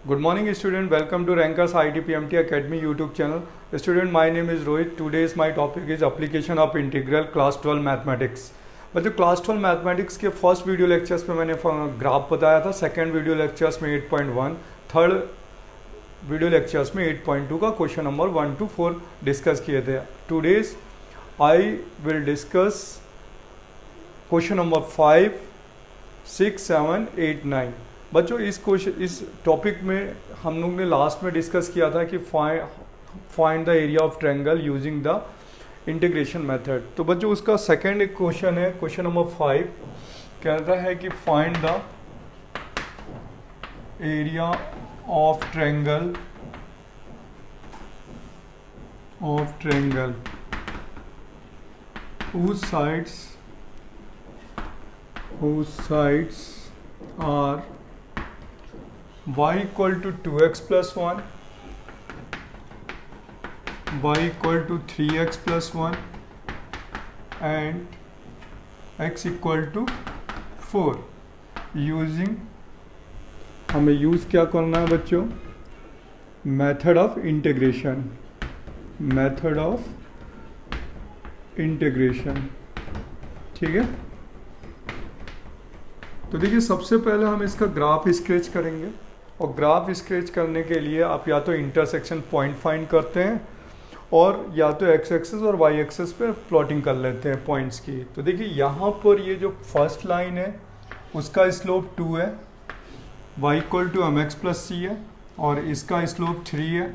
Good morning student, welcome to Rankers ITPMT Academy YouTube channel. Student, my name is Rohit. Today's my topic is application of integral class 12 mathematics. बच्चों class 12 mathematics के first video lectures में मैंने graph बताया था, second video lectures में 8.1, third video lectures में 8.2 का question number 1 to 4 discuss किए थे. Today's I will discuss question number 5, 6, 7, 8, 9. बच्चों इस टॉपिक में हम लोग ने लास्ट में डिस्कस किया था कि find the area of triangle using the integration method. तो बच्चों उसका सेकंड एक क्वेश्चन है, क्वेश्चन नंबर 5 कहता है कि find the area of triangle whose sides are y equal to 2x plus 1, y equal to 3x plus 1 and x equal to 4. Using हमें use क्या करना है बच्चों? Method of integration. ठीक है, तो देखिए सबसे पहले हम इसका ग्राफ स्केच करेंगे और ग्राफ स्केच करने के लिए आप या तो इंटरसेक्शन पॉइंट फाइंड करते हैं और या तो एक्स एक्सिस और वाई एक्सिस पे प्लॉटिंग कर लेते हैं पॉइंट्स की. तो देखिए यहाँ पर ये जो फर्स्ट लाइन है उसका स्लोप 2 है, y equal to m x plus c है, और इसका स्लोप 3 है,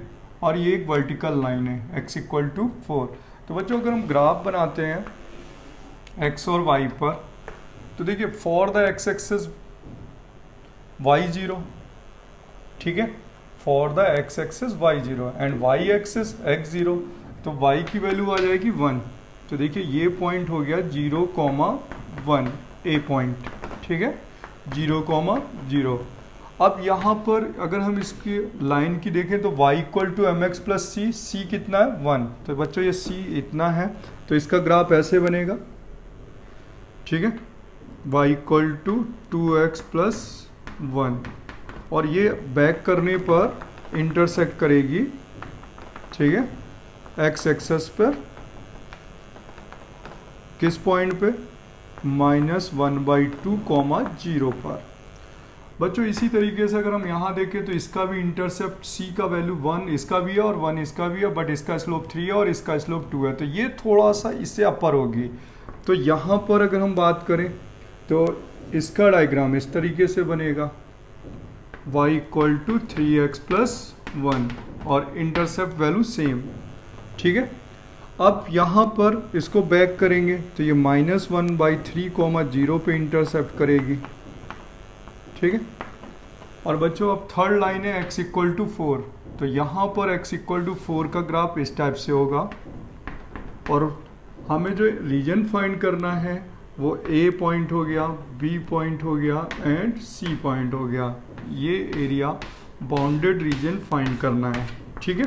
और ये एक वर्टिकल लाइन है x इक्वल टू 4. तो बच्चों अगर हम ग्राफ बनाते हैं x और y पर, तो देखिए for the x axis y0, ठीक है, for the x axis y0 and y axis x0, तो y की वैल्यू आ जाएगी 1. तो देखिए ये पॉइंट हो गया 0,1 ए पॉइंट, ठीक है, 0,0. अब यहाँ पर अगर हम इसकी लाइन की देखें तो y equal to m x plus c, c कितना है 1. तो बच्चों ये c इतना है, तो इसका ग्राफ ऐसे बनेगा, ठीक है, y equal to 2x plus 1, और ये बैक करने पर इंटरसेक्ट करेगी, ठीक है, x एक्सेस पर, किस पॉइंट पे? -1/2, 0 पर. बच्चों इसी तरीके से अगर हम यहाँ देखें तो इसका भी इंटरसेप्ट c का वैल्यू 1 इसका भी है और 1 इसका भी है, बट इसका स्लोप 3 है और इसका स्लोप 2 है, तो ये थोड़ा सा इससे अपर होगी. तो यहाँ पर अगर हम बात करें तो इसका डायग्राम इस तरीके से बनेगा, y equal to 3x plus 1 और इंटरसेप्ट वैल्यू सेम, ठीक है. अब यहाँ पर इसको बैक करेंगे तो ये -1/3, 0 पे इंटरसेप्ट करेगी, ठीक है. और बच्चों अब थर्ड लाइन है x इक्वल टू 4, तो यहाँ पर x इक्वल टू 4 का ग्राफ इस टाइप से होगा, और हमें जो रीजन फाइंड करना है वो A पॉइंट हो गया, B पॉइंट हो गया एंड C पॉइंट हो गया. ये एरिया बाउंडेड रीजन फाइंड करना है, ठीक है.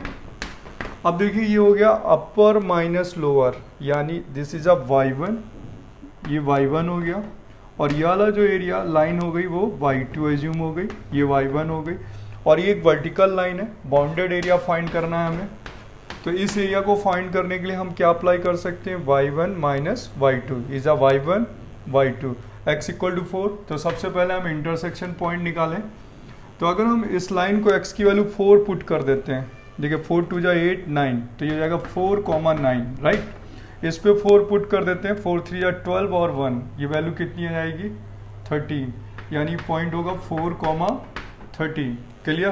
अब देखिए ये हो गया अपर माइनस लोअर, यानी दिस इज अ y1, ये y1 हो गया, और ये वाला जो एरिया लाइन हो गई वो y2 एज्यूम हो गई, ये y1 हो गई, और ये एक वर्टिकल लाइन है. बाउंडेड एरिया फाइंड करना है हमें, तो इस एरिया को फाइंड करने के लिए हम क्या अप्लाई कर सकते हैं? y1 minus y2 is a y1 y2, x equal to 4. तो सबसे पहले हम इंटरसेक्शन पॉइंट निकालें. तो अगर हम इस लाइन को x की वैल्यू 4 पुट कर देते हैं, देखिए 4 2 जा 8 9, तो ये हो जाएगा 4,9, राइट. इस पे 4 पुट कर देते हैं, 4 3 जा 12 और 1, ये वैल्यू कितनी आ जाएगी? 13, यानी पॉइंट होगा 4,13. क्लियर.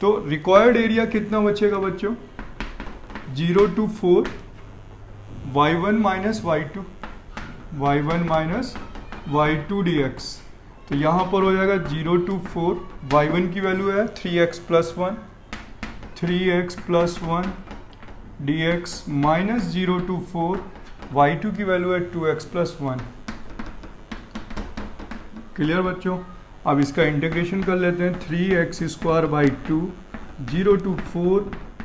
तो रिक्वायर्ड एरिया कितना बचेगा बच्चों? 0 to 4, y1 minus y2, y1 minus y2 dx. तो यहाँ पर हो जाएगा 0 to 4, y1 की वैल्यू है 3x plus 1, 3x plus 1 dx minus 0 to 4, y2 की वैल्यू है 2x प्लस 1. क्लियर बच्चों. अब इसका इंटीग्रेशन कर लेते हैं. 3x square by 2, 0 to 4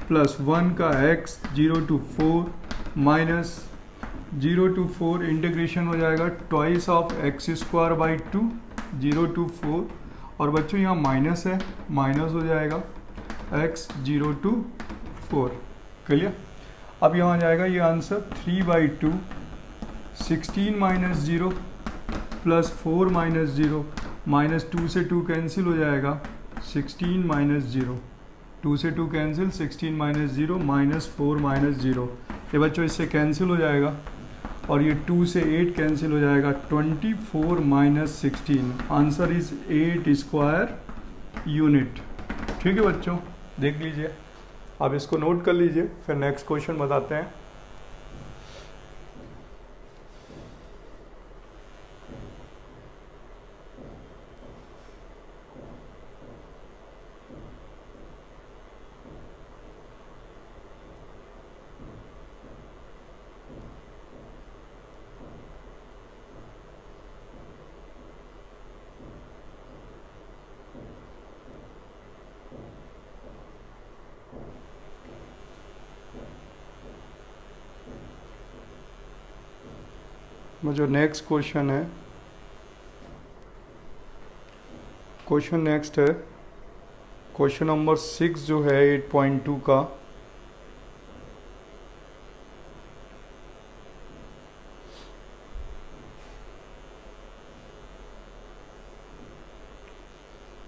plus 1 का x, 0 to 4 minus 0 to 4 integration हो जाएगा twice of x square by 2, 0 to 4, और बच्चों यहाँ माइनस है, माइनस हो जाएगा x 0 to 4। क्लियर। अब यहाँ जाएगा ये answer 3/2, 16 minus 0 plus 4 minus 0, minus 2 से 2 कैंसिल हो जाएगा, 16 माइनस 0, 2 से 2 कैंसिल, 16 माइनस 0 माइनस 4 माइनस 0। ये बच्चों इससे कैंसिल हो जाएगा और ये 2 से 8 कैंसिल हो जाएगा, 24 minus 16। Answer is 8 square unit. ठीक है बच्चों, देख लीजिए, आप इसको नोट कर लीजिए, फिर नेक्स्ट क्वेश्चन बताते हैं। जो नेक्स्ट क्वेश्चन है, क्वेश्चन नेक्स्ट है क्वेश्चन नंबर 6 जो है 8.2 का।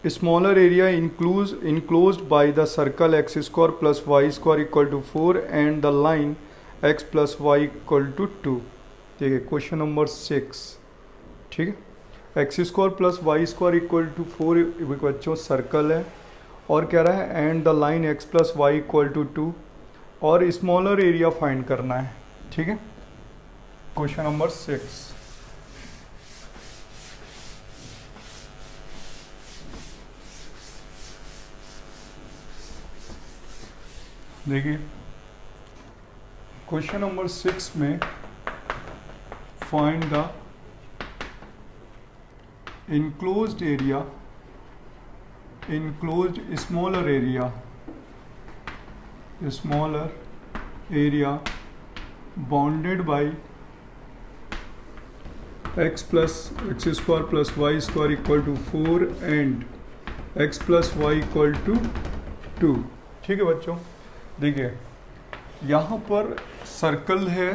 Smaller area enclosed by the circle x square plus y square equal to 4 and the line x plus y equal to 2। ठीक है, क्वेश्चन नंबर 6। ठीक है, x square plus y square equal to 4 बच्चों circle है, और कह रहा है and the line x plus y equal to 2 और स्मॉलर एरिया फाइंड करना है। ठीक है, क्वेश्चन नंबर 6। देखिए क्वेश्चन नंबर 6 में find the enclosed smaller area bounded by x square plus y square equal to 4 and x plus y equal to 2। ठीक है बच्चों, देखिए यहाँ पर सर्कल है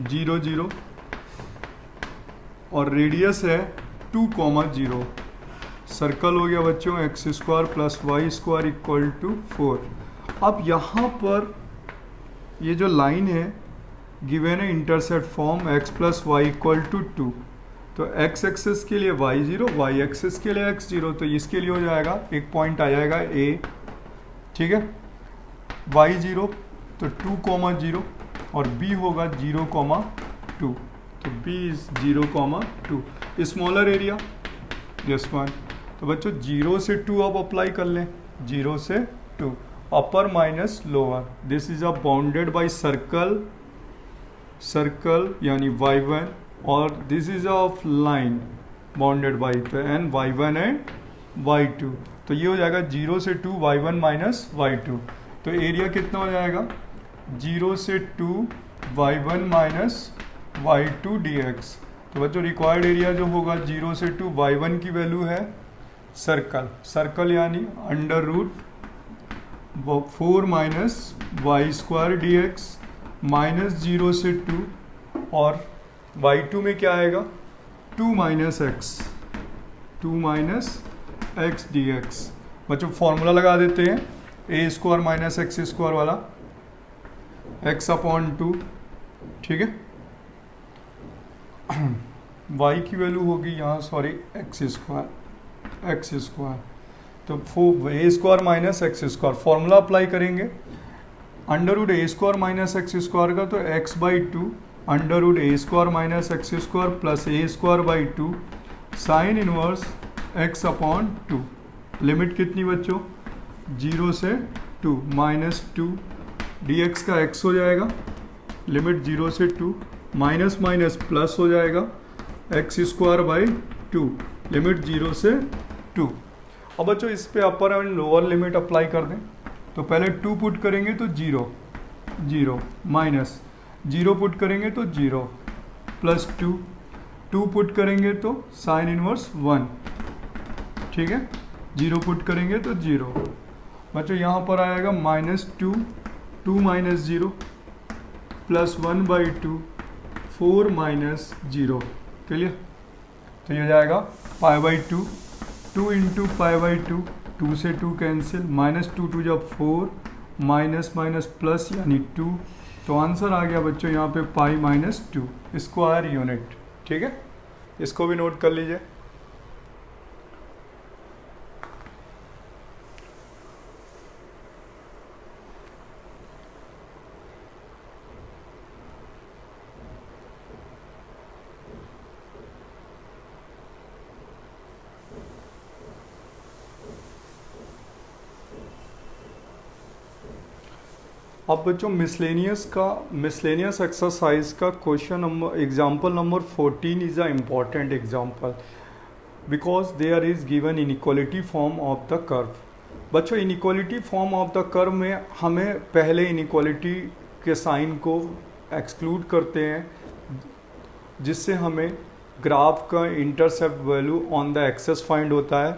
0 0 और रेडियस है 2,0। सर्कल हो गया बच्चों x square plus y square equal to 4। अब यहाँ पर ये जो लाइन है गिवन है intercept form x plus y equal to 2, तो x एक्सेस के लिए y0, y एक्सेस के लिए x0, तो इसके लिए हो जाएगा एक पॉइंट आ जाएगा a। ठीक है, y0 तो 2,0 और b होगा 0,2, तो b is 0,2। Smaller area yes one, तो बच्चों 0 से 2 आप अप्लाई कर लें, 0 से 2 upper minus lower. This is a bounded by circle यानी y1 और this is of line bounded by an y1 and y2, तो ये हो जाएगा 0 से 2 y1 माइनस y2, तो एरिया कितना हो जाएगा 0 से 2 y1 माइनस y2 dx। तो बच्चों रिक्वायर्ड एरिया जो होगा 0 से 2 y1 की वैल्यू है सर्कल यानी under root 4 minus y square d x minus 0 से 2 और y2 में क्या आएगा 2 माइनस एक्स डी एक्स। बच्चों फॉर्मूला लगा देते हैं a square minus x square वाला x अपॉन 2। ठीक है, y की वैल्यू होगी यहाँ सॉरी एक्स स्क्वायर, तो a square minus x square formula apply करेंगे under root a square minus x square का, तो x/2 under root a square minus x square plus a square by 2 sine inverse x upon 2। Limit कितनी बच्चों 0 से 2 minus 2 dx का x हो जाएगा, limit 0 से 2 माइनस माइनस प्लस हो जाएगा एक्स स्क्वायर बाई 2, लिमिट 0 से 2। अब बच्चों इस पे अपर एंड लोअर लिमिट अप्लाई कर दें, तो पहले 2 पुट करेंगे तो 0 माइनस 0 पुट करेंगे तो 0 प्लस 2 पुट करेंगे तो साइन इनवर्स 1 ठीक है, 0 पुट करेंगे तो 0। बच्चों यहाँ पर आएगा -2, 2 माइनस 0 प्लस 1/2, 4 माइनस 0। क्लियर? तो ये हो जाएगा π/2, 2 इंटू π/2, 2 से 2 कैंसिल, -2 जब 4, माइनस माइनस प्लस यानी 2। तो आंसर आ गया बच्चों यहाँ पे π-2 स्क्वायर यूनिट। ठीक है, इसको भी नोट कर लीजिए। अब बच्चों मिसलेनियस एक्सरसाइज का question number example number 14 is a important example because there is given inequality form of the curve. बच्चों inequality form of the curve में हमें पहले इनइक्वालिटी के साइन को एक्सक्लूड करते हैं, जिससे हमें ग्राफ का intercept value on the axes find होता है।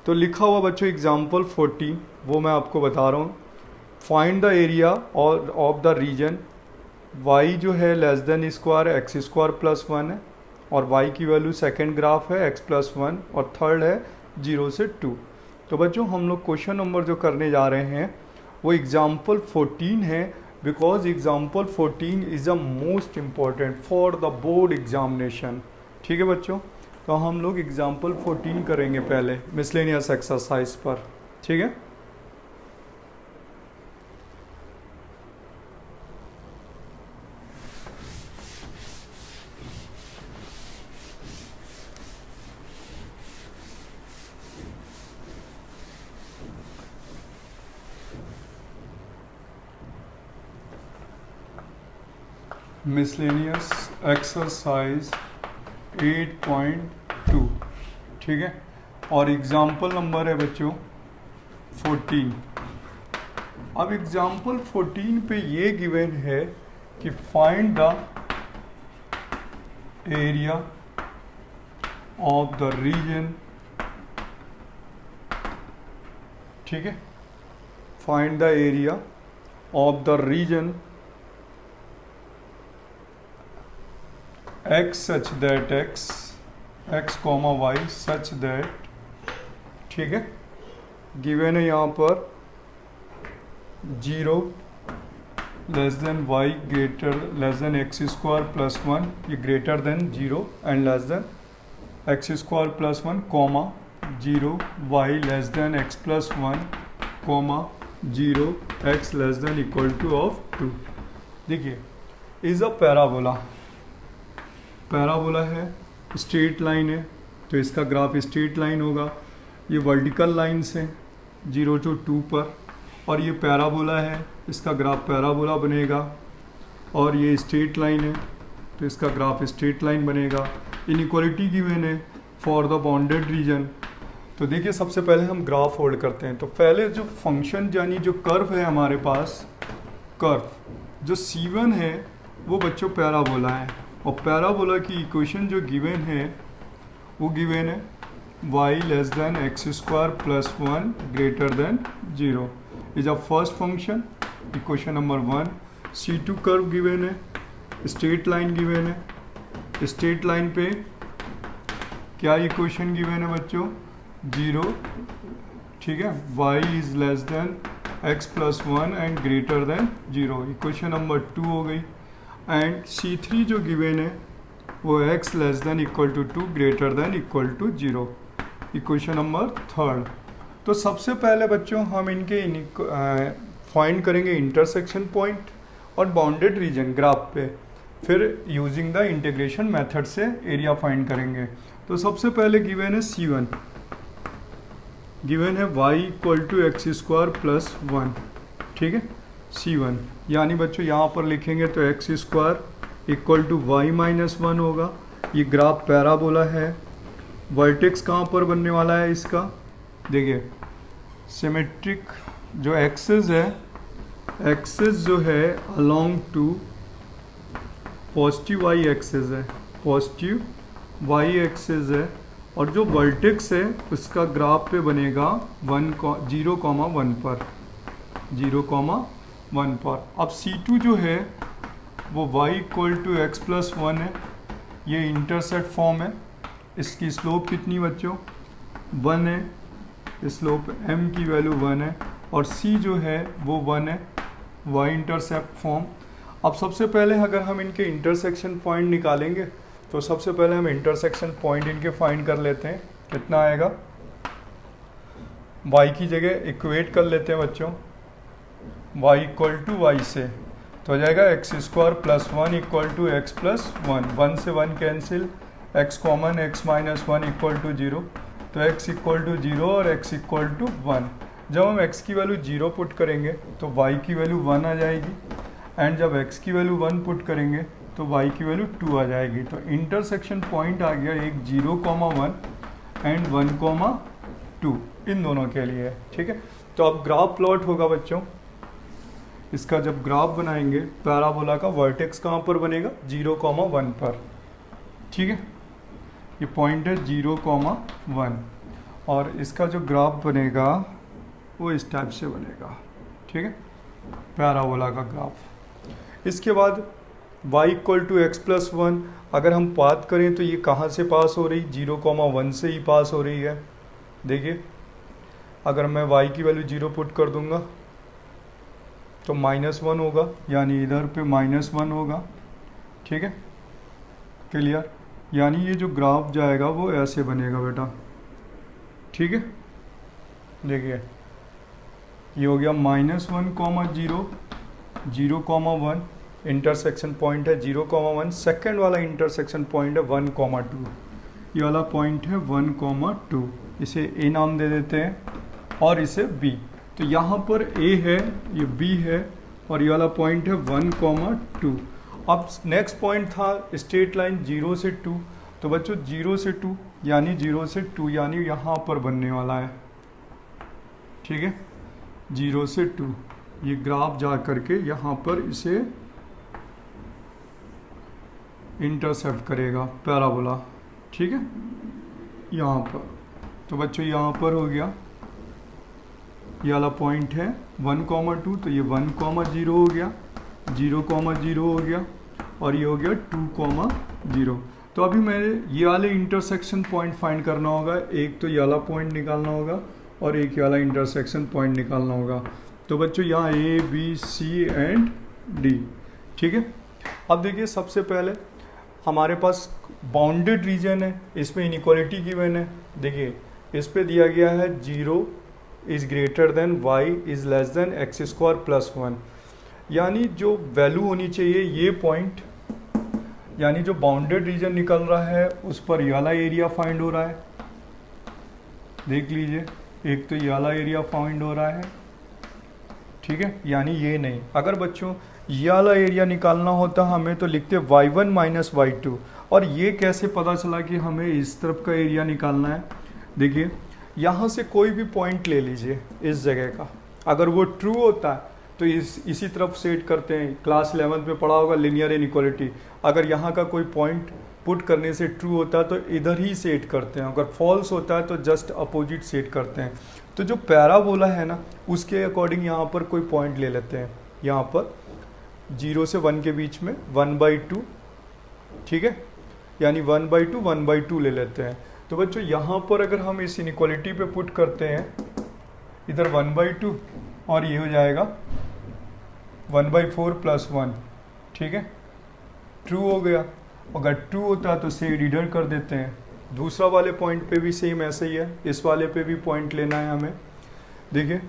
तो लिखा हुआ बच्चों एग्जाम्पल 14 वो मैं आपको बता रहा हूँ। फाइंड द एरिया और ऑफ द रीजन y जो है less than square x square plus 1 है, और y की वैल्यू सेकेंड ग्राफ है x प्लस 1 और थर्ड है 0 से 2। तो बच्चों हम लोग क्वेश्चन नंबर जो करने जा रहे हैं वो एग्जाम्पल 14 है, because example 14 is the most important for the board examination. ठीक है बच्चों, तो हम लोग एग्जाम्पल 14 करेंगे पहले मिसलेनियस एक्सरसाइज पर। ठीक है, मिसलेनियस एक्सरसाइज 8.2। ठीक है, और एग्जाम्पल नंबर है बच्चों 14। अब एग्जाम्पल 14 पे ये गिवन है कि find the area of the region. ठीक है, find the area of the region x such that x comma y such that, ठीक है, गिवन है यहाँ पर 0 less than y greater less than x square plus 1, ये greater than 0 and less than x square plus 1 comma 0 y less than x plus 1 comma 0 x less than equal two of 2। देखिए is a parabola है, straight line है, तो इसका graph straight line होगा। ये vertical lines हैं 0 to 2 पर, और ये पैराबोला है, इसका ग्राफ पैराबोला बनेगा। और ये स्ट्रेट लाइन है तो इसका ग्राफ स्ट्रेट लाइन बनेगा। इनइक्वालिटी गिवन है फॉर द बाउंडेड रीजन। तो देखिए सबसे पहले हम ग्राफ होल्ड करते हैं। तो पहले जो फंक्शन यानी जो कर्व है हमारे पास, कर्व जो C1 है वो बच्चों पैराबोला है, और पैराबोला की इक्वेशन जो गिवन है वो गिवन है y less than x square plus 1 greater than 0 is a first function. Equation number 1। C2 curve given है, स्ट्रेट लाइन गिवन है, स्ट्रेट लाइन पे क्या इक्वेशन गिवन है बच्चों 0। ठीक है, y is less than x plus 1 and greater than 0, equation number 2 हो गई। एंड C3 जो गिवन है वो x less than equal to 2 greater than equal to 0, equation number 3। तो सबसे पहले बच्चों हम इनके फाइंड करेंगे इंटरसेक्शन पॉइंट और बाउंडेड रीजन ग्राफ पे, फिर यूजिंग द इंटीग्रेशन मेथड से एरिया फाइंड करेंगे। तो सबसे पहले गिवन है C1, गिवन है y equal to x square plus 1। ठीक है, C1 यानी बच्चों यहाँ पर लिखेंगे तो x square equal to y minus 1 होगा। ये ग्राफ पैराबोला है, वर्टेक्स कहाँ पर बनने वाला है इसका, देखिए सिमेट्रिक जो एक्सिस है, एक्सिस जो है along to positive y axis है, पॉजिटिव वाई एक्सिस है, और जो वर्टेक्स है उसका ग्राफ पे बनेगा 0,1 पर, 0,1 पर। अब C2 जो है वो y = x+1 है, ये इंटरसेप्ट फॉर्म है। इसकी स्लोप कितनी बच्चों 1 है, स्लोप m की वैल्यू 1 है, और c जो है वो 1 है, y इंटरसेप्ट फॉर्म। अब सबसे पहले अगर हम इनके इंटरसेक्शन पॉइंट निकालेंगे तो सबसे पहले हम इंटरसेक्शन पॉइंट इनके फाइंड कर लेते हैं। कितना आएगा, y की जगह इक्वेट कर लेते हैं बच्चों, y = y से, तो हो जाएगा x² + 1 = x+1, 1 से 1 कैंसिल, x कॉमन, x - 1 = 0, तो x = 0 और x = 1। जब हम x की वैल्यू 0 पुट करेंगे तो y की वैल्यू 1 आ जाएगी, एंड जब x की वैल्यू 1 पुट करेंगे तो y की वैल्यू 2 आ जाएगी। तो इंटरसेक्शन पॉइंट आ गया एक 0,1 एंड 1,2 इन दोनों के लिए, ठीक है। तो अब ग्राफ प्लॉट होगा बच्चों, इसका जब ग्राफ बनाएंगे पैराबोला का वर्टेक्स कहाँ पर बनेगा 0,1 पर, ठीक है। ये पॉइंट है 0,1 और इसका जो ग्राफ बनेगा वो इस टाइप से बनेगा, ठीक है, पैराबोला का ग्राफ। इसके बाद y = x+1 अगर हम बात करें तो ये कहाँ से पास हो रही, 0,1 से ही पास हो रही है। देखिए अगर मैं y की वैल्यू 0 पुट कर दूंगा तो -1 होगा, यानी इधर पे -1 होगा, ठीक है, क्लियर। यानी ये जो ग्राफ जाएगा वो ऐसे बनेगा बेटा, ठीक है। देखिए ये हो गया -1, 0, 0,1 इंटरसेक्शन पॉइंट है 0,1, सेकेंड वाला इंटरसेक्शन पॉइंट है 1,2, ये वाला पॉइंट है 1,2, इसे A नाम दे देते हैं और इसे B। तो यहाँ पर A है, ये B है और ये वाला पॉइंट है 1,2। अब नेक्स्ट पॉइंट था स्ट्रेट लाइन 0 से 2, तो बच्चों 0 से 2 यानी 0 से 2 यानी यहाँ पर बनने वाला है, ठीक है, 0 से 2 ये ग्राफ जा करके यहाँ पर इसे इंटरसेप्ट करेगा पैराबोला, ठीक है, यहाँ पर। तो बच्चों यहाँ पर हो गया, ये वाला पॉइंट है 1,2, तो ये 1,0 हो गया, 0,0 हो गया और ये हो गया 2,0। तो अभी मैंने ये वाले इंटरसेक्शन पॉइंट फाइंड करना होगा, एक तो ये वाला पॉइंट निकालना होगा और एक ये वाला इंटरसेक्शन पॉइंट निकालना होगा। तो बच्चों यहाँ A, B, C and D, ठीक है। अब देखिए सबसे पहले हमारे पास बाउंडेड रीजन है, इसमें इनइक्वालिटी गिवन है। देखिए इस पे दिया गया है 0 is greater than y is less than x² + 1, यानी जो वैल्यू होनी चाहिए ये पॉइंट, यानी जो बाउंडेड रीजन निकल रहा है उस पर ये वाला एरिया फाइंड हो रहा है। देख लीजिए एक तो ये वाला एरिया फाइंड हो रहा है, ठीक है, यानी ये नहीं। अगर बच्चों ये वाला एरिया निकालना होता हमें तो लिखते y1 - y2, और ये कैसे पता चला कि हमें इस तरफ का एरिया निकालना है। देखिए यहाँ से कोई भी पॉइंट ले लीजिए इस जगह का, अगर वो ट्रू होता है तो इसी तरफ सेट करते हैं, क्लास 11th में पढ़ा होगा लीनियर इनइक्वालिटी। अगर यहाँ का कोई पॉइंट पुट करने से ट्रू होता है तो इधर ही सेट करते हैं, अगर फॉल्स होता है तो जस्ट अपोजिट सेट करते हैं। तो जो पैराबोला है ना उसके अकॉर्डिंग यहाँ पर कोई पॉइंट ले लेते हैं, यहाँ पर 0 से 1 के बीच में 1/2, ठीक है, यानी 1/2 1/2 ले लेते हैं। तो बच्चों यहाँ पर अगर हम इस इनइक्वालिटी पे पुट करते हैं इधर 1/2 और ये हो जाएगा 1/4 + 1, ठीक है, ट्रू हो गया। अगर ट्रू होता तो से इधर कर देते हैं। दूसरा वाले पॉइंट पे भी सेम ऐसे ही है, इस वाले पे भी पॉइंट लेना है हमें। देखिए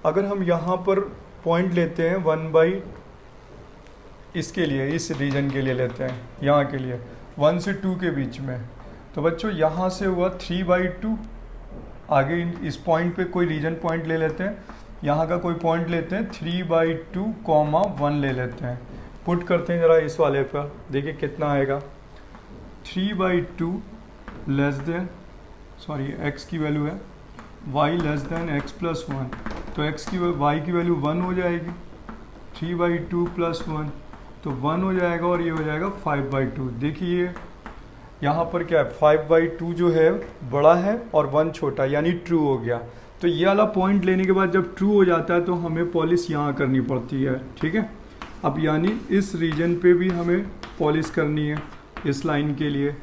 अगर हम यहाँ पर पॉइंट लेते हैं 1 इसके लिए, इस रीजन के लिए लेते हैं, यहाँ के लिए 1 से 2 के बीच में, तो बच्चों यहाँ से हुआ 3/2। आगे इस पॉइंट पे कोई रीजन पॉइंट ले लेते हैं, यहाँ का कोई पॉइंट लेते हैं 3/2, 1 ले लेते हैं, पुट करते हैं ज़रा इस वाले पर। देखिए कितना आएगा, 3/2 लेस देन, सॉरी x की वैल्यू है y लेस देन x+1, तो y की वैल्यू 1 हो जाएगी, 3/2 + 1 तो 1 हो जाएगा और ये हो जाएगा 5/2। देखिए यहाँ पर क्या है 5/2 जो है बड़ा है और 1 छोटा, यानी ट्रू हो गया। तो ये वाला पॉइंट लेने के बाद जब ट्रू हो जाता है तो हमें पॉलिश यहाँ करनी पड़ती है, ठीक है। अब यानी इस रीजन पे भी हमें पॉलिश करनी है इस लाइन के लिए।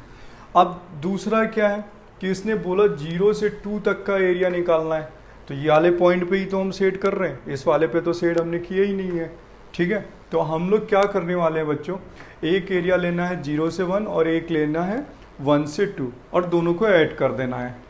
अब दूसरा क्या है कि इसने बोला 0 से 2 तक का एरिया निकालना है, तो ये वाले पॉइंट पे ही तो हम सेट कर रहे हैं, इस वाले पे तो सेट हमने किया ही नहीं है, ठीक है। तो हम लोग क्या करने वाले हैं बच्चों, एक एरिया लेना है 0 से 1 और एक लेना है 1 से 2 और दोनों को ऐड कर देना है।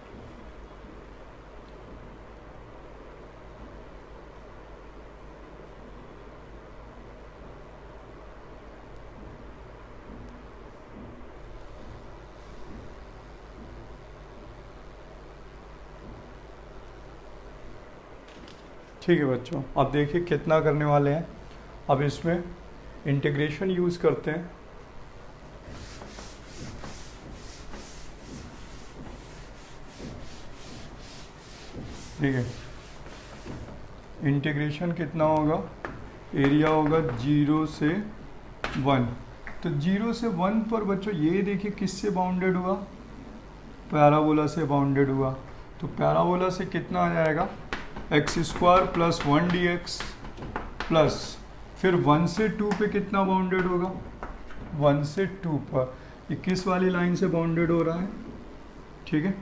ठीक है बच्चों, अब देखिए कितना करने वाले हैं। अब इसमें इंटीग्रेशन यूज़ करते हैं। ठीक है, इंटीग्रेशन कितना होगा, एरिया होगा 0 से 1। तो 0 से 1 पर बच्चों ये देखिए किससे बाउंडेड हुआ, पैराबोला से बाउंडेड हुआ। तो पैराबोला से कितना आ जाएगा, x² प्लस 1 dx प्लस फिर 1 से 2 पे कितना बाउंडेड होगा, 1 से 2 पर ये किस वाली लाइन से बाउंडेड हो रहा है, ठीक है,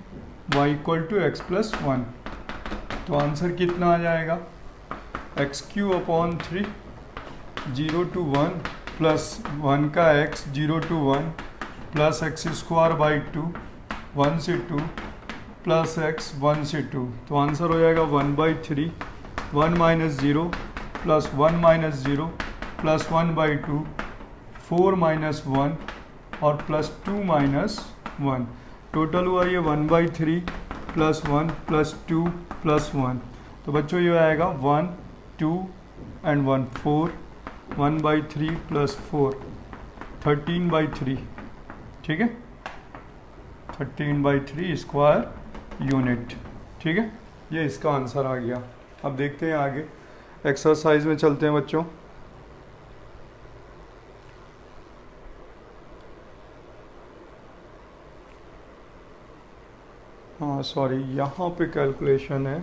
y = x + 1। तो आंसर कितना आ जाएगा, x³/3 0 to 1 प्लस 1 का x 0 to 1 प्लस x²/2 1 से 2 प्लस x 1 से 2। तो आंसर हो जाएगा 1/3 1 - 0 प्लस 1 - 0 प्लस 1/2 4 - 1 और प्लस 2 - 1। टोटल हुआ ये 1/3 प्लस 1 प्लस 2 प्लस 1। तो बच्चों ये आएगा 1 2 and 1 4 1/3 प्लस 4 13/3, ठीक है, 13/3 स्क्वायर यूनिट, ठीक है। ये इसका आंसर आ गया। अब देखते हैं आगे एक्सरसाइज में चलते हैं बच्चों। हाँ सॉरी, यहाँ पे कैलकुलेशन है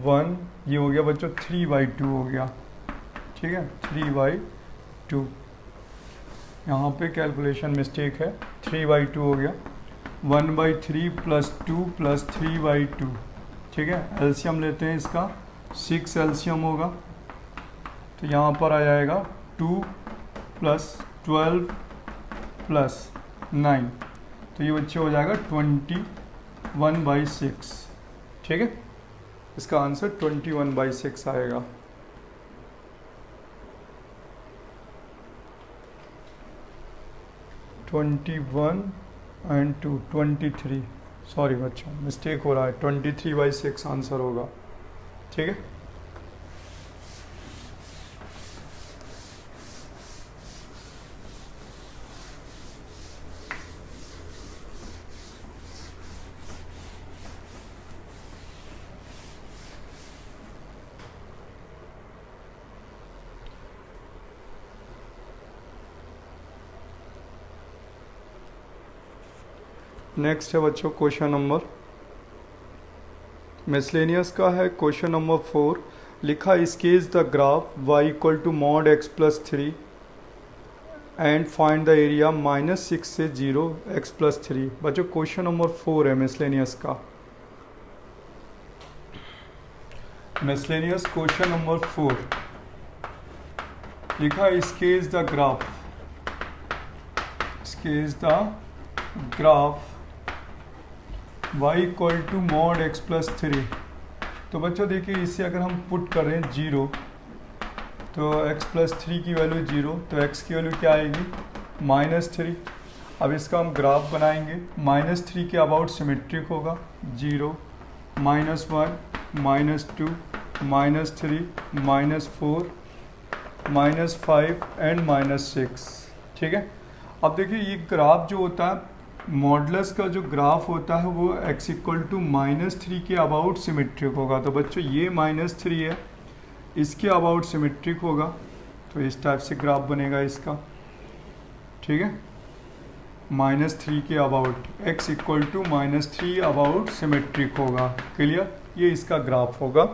1, ये हो गया बच्चों 3/2 हो गया, ठीक है, 3/2। यहाँ पे कैलकुलेशन मिस्टेक है, 3/2 हो गया, 1/3 प्लस 2 प्लस 3/2, ठीक है। एलसीएम लेते हैं इसका, 6 एलसीएम होगा, तो यहाँ पर आ जाएगा 2 प्लस 12 प्लस 9, तो ये बच्चे हो जाएगा 21/6, ठीक है। इसका आंसर 21/6 आएगा। (21 and 2) 23, सॉरी बच्चों मिस्टेक हो रहा है, 23/6 आंसर होगा, ठीक है। नेक्स्ट है बच्चों क्वेश्चन नंबर, मिसलेनियस का है। क्वेश्चन नंबर 4 लिखा, sketch the graph y = mod x + 3 and find the area -6 से 0 x + 3। बच्चों क्वेश्चन नंबर 4 है मिसलेनियस का। मिसलेनियस क्वेश्चन नंबर 4 लिखा, sketch the graph, sketch the graph y = mod x + 3। तो बच्चों देखिए इसे अगर हम पुट कर रहे हैं 0, तो x + 3 की वैल्यू 0, तो x की वैल्यू क्या आएगी -3। अब इसका हम ग्राफ बनाएंगे, -3 के अबाउट सिमेट्रिक होगा, 0 -1 -2 -3 -4 -5 एंड -6, ठीक है। अब देखिए ये ग्राफ जो होता है, मॉडुलस का जो ग्राफ होता है वो x = -3 के अबाउट सिमेट्रिक होगा। तो बच्चों ये -3 है, इसके अबाउट सिमेट्रिक होगा, तो इस टाइप से ग्राफ बनेगा इसका, ठीक है। -3 के about, x equal to -3 about symmetric होगा। क्लियर? ये इसका ग्राफ होगा,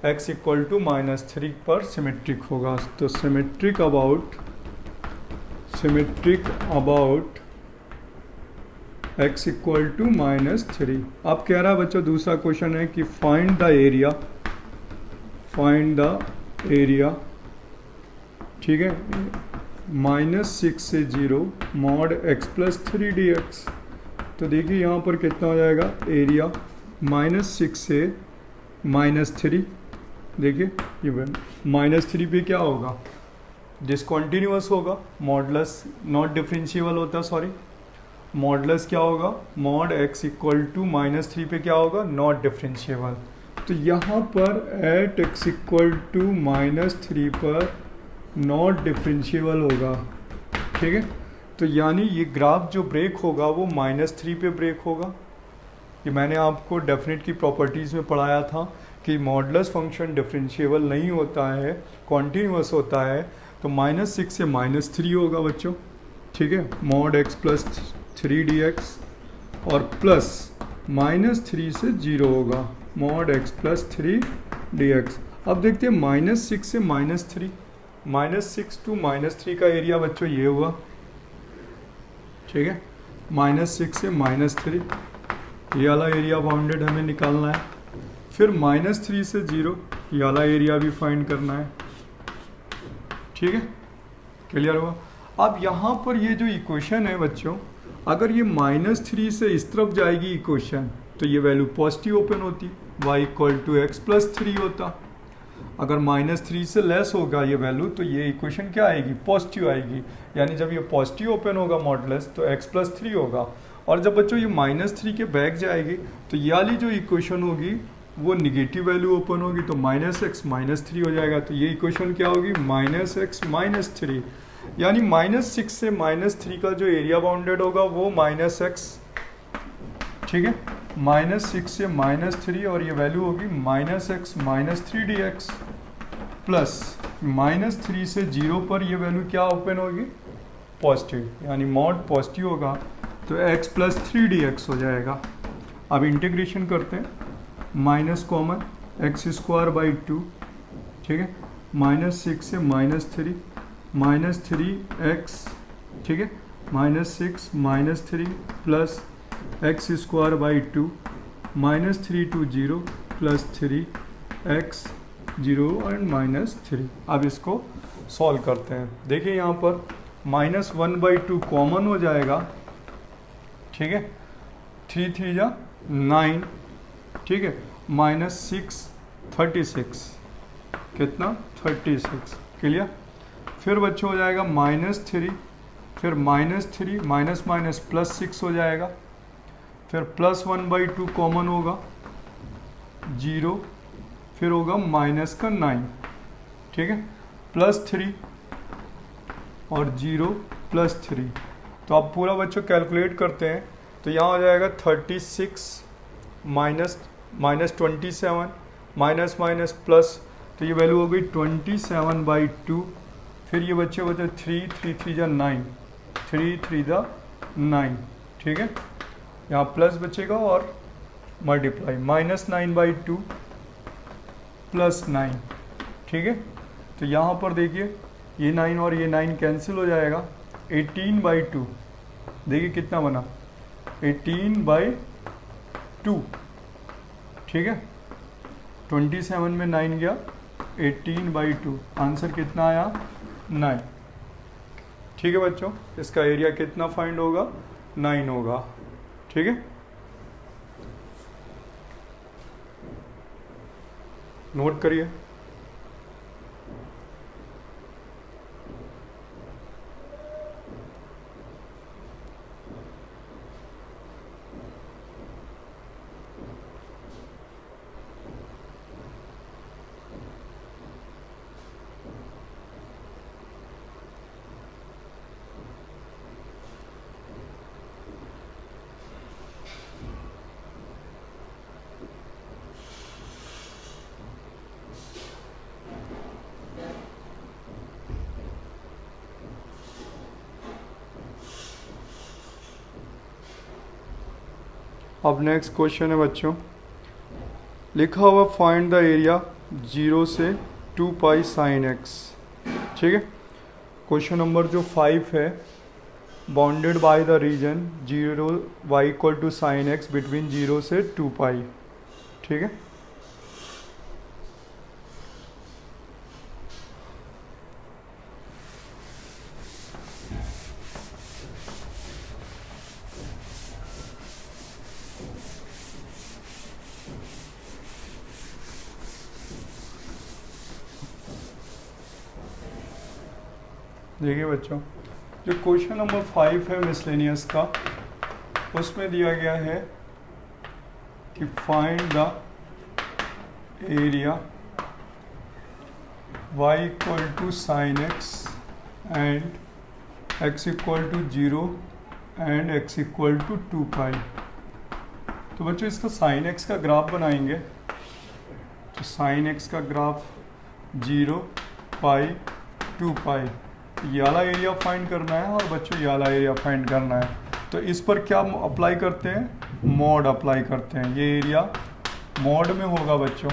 x इक्वल टू -3 पर सिमेट्रिक होगा। तो symmetric about x equal to -3। अब कह रहा है बच्चों, दूसरा क्वेश्चन है कि फाइंड द एरिया, ठीक है, -6 से 0 मॉड x प्लस 3dx। तो देखिए यहाँ पर कितना हो जाएगा एरिया, -6 से -3, देखिए ये -3 पे क्या होगा, डिसकंटिन्यूअस होगा, मॉडुलस नॉट डिफरेंशिएबल होता, सॉरी, मॉडुलस क्या होगा, मॉड x इक्वल टू -3 पे क्या होगा, नॉट डिफरेंशिएबल। तो यहाँ पर एट x इक्वल टू -3 पर नॉट डिफरेंशिएबल होगा, ठीक है। तो यानी ये ग्राफ जो ब्रेक होगा वो -3 पे ब्रेक होगा। ये मैंने आपको डेफिनेट की प्रॉपर्टीज़ में पढ़ाया था कि मॉडुलस फंक्शन डिफरेंशिएबल नहीं होता है, कॉन्टीन्यूअस होता है। तो -6 से -3 होगा बच्चों, ठीक है, मॉड x प्लस 3dx, और प्लस -3 से 0 होगा, मॉड x प्लस 3dx। अब देखते हैं -6 से -3, -6 टू -3 का एरिया बच्चों ये हुआ, ठीक है, -6 से -3 ये वाला एरिया बाउंडेड हमें निकालना है। फिर -3 से 0 ये वाला एरिया भी फाइंड करना है, ठीक है, क्लियर हुआ। अब यहाँ पर ये जो इक्वेशन है बच्चों, अगर ये -3 से इस तरफ जाएगी इक्वेशन, तो ये वैल्यू पॉजिटिव ओपन होती, y equal to x plus 3 होता। अगर -3 से लेस होगा ये वैल्यू, तो ये इक्वेशन क्या आएगी, पॉजिटिव आएगी। यानी जब ये पॉजिटिव ओपन होगा मॉडुलस, तो x प्लस 3 होगा। और जब बच्चों ये -3 के बैक जाएगी, तो ये वाली जो इक्वेशन होगी वो निगेटिव वैल्यू ओपन होगी, तो -x -3 हो जाएगा। तो ये इक्वेशन क्या होगी, -x -3। यानी -6 से -3 का जो एरिया बाउंडेड होगा वो -x, ठीक है, -6 से -3, और ये वैल्यू होगी -x -3dx, प्लस -3 से 0 पर ये वैल्यू क्या ओपन होगी, पॉजिटिव, यानी मॉड पॉजिटिव होगा, तो x प्लस 3dx हो जाएगा। अब इंटीग्रेशन करते हैं, माइनस कॉमन, x²/2, ठीक है, -6 से -3, -3x, ठीक है, -6 -3 plus x²/2, -3 to 0 plus 3x 0 and -3। अब इसको सॉल्व करते हैं। देखिए यहाँ पर -1/2 कॉमन हो जाएगा, ठीक है, 3 3 जा 9, ठीक है, -6 36, कितना 36, क्लियर। फिर बच्चों हो जाएगा -3, फिर -3 माइनस +6 हो जाएगा, फिर +1/2 कॉमन होगा 0, फिर होगा -9, ठीक है, +3 और 0 +3। तो आप पूरा बच्चों कैलकुलेट करते हैं, तो यहाँ हो जाएगा 36 -27 माइनस प्लस, तो ये वैल्यू हो गई 27/2। फिर ये बच्चे बचे 3 3 जा 9, 3 3 जा 9, ठीक है, यहाँ प्लस बचेगा और मल्टीप्लाई, -9/2 +9, ठीक है। तो यहाँ पर देखिए ये 9 और ये 9 कैंसिल हो जाएगा, 18/2, देखिए कितना बना 18/2, ठीक है, 27 में 9 गया, 18/2, आंसर कितना आया 9, ठीक है बच्चों। इसका एरिया कितना फाइंड होगा, 9 होगा, ठीक है, नोट करिए। अब नेक्स्ट क्वेश्चन है बच्चों, लिखा हुआ फाइंड द एरिया 0 से 2 पाई साइन एक्स। ठीक है, क्वेश्चन नंबर जो 5 है, bounded by the region 0 y equal to sine x between 0 से 2 पाई। ठीक है, देखिए बच्चों, जो क्वेश्चन नंबर 5 है मिसलेनियस का, उसमें दिया गया है कि find the area y equal to sine x and x equal to 0 and x equal to 2 pi. तो बच्चों इसका साइन x का ग्राफ बनाएंगे। तो साइन x का ग्राफ 0 पाई 2 पाई, ये वाला एरिया फाइंड करना है और बच्चों ये वाला एरिया फाइंड करना है। तो इस पर क्या अप्लाई करते हैं, मॉड अप्लाई करते हैं। ये एरिया मॉड में होगा बच्चों।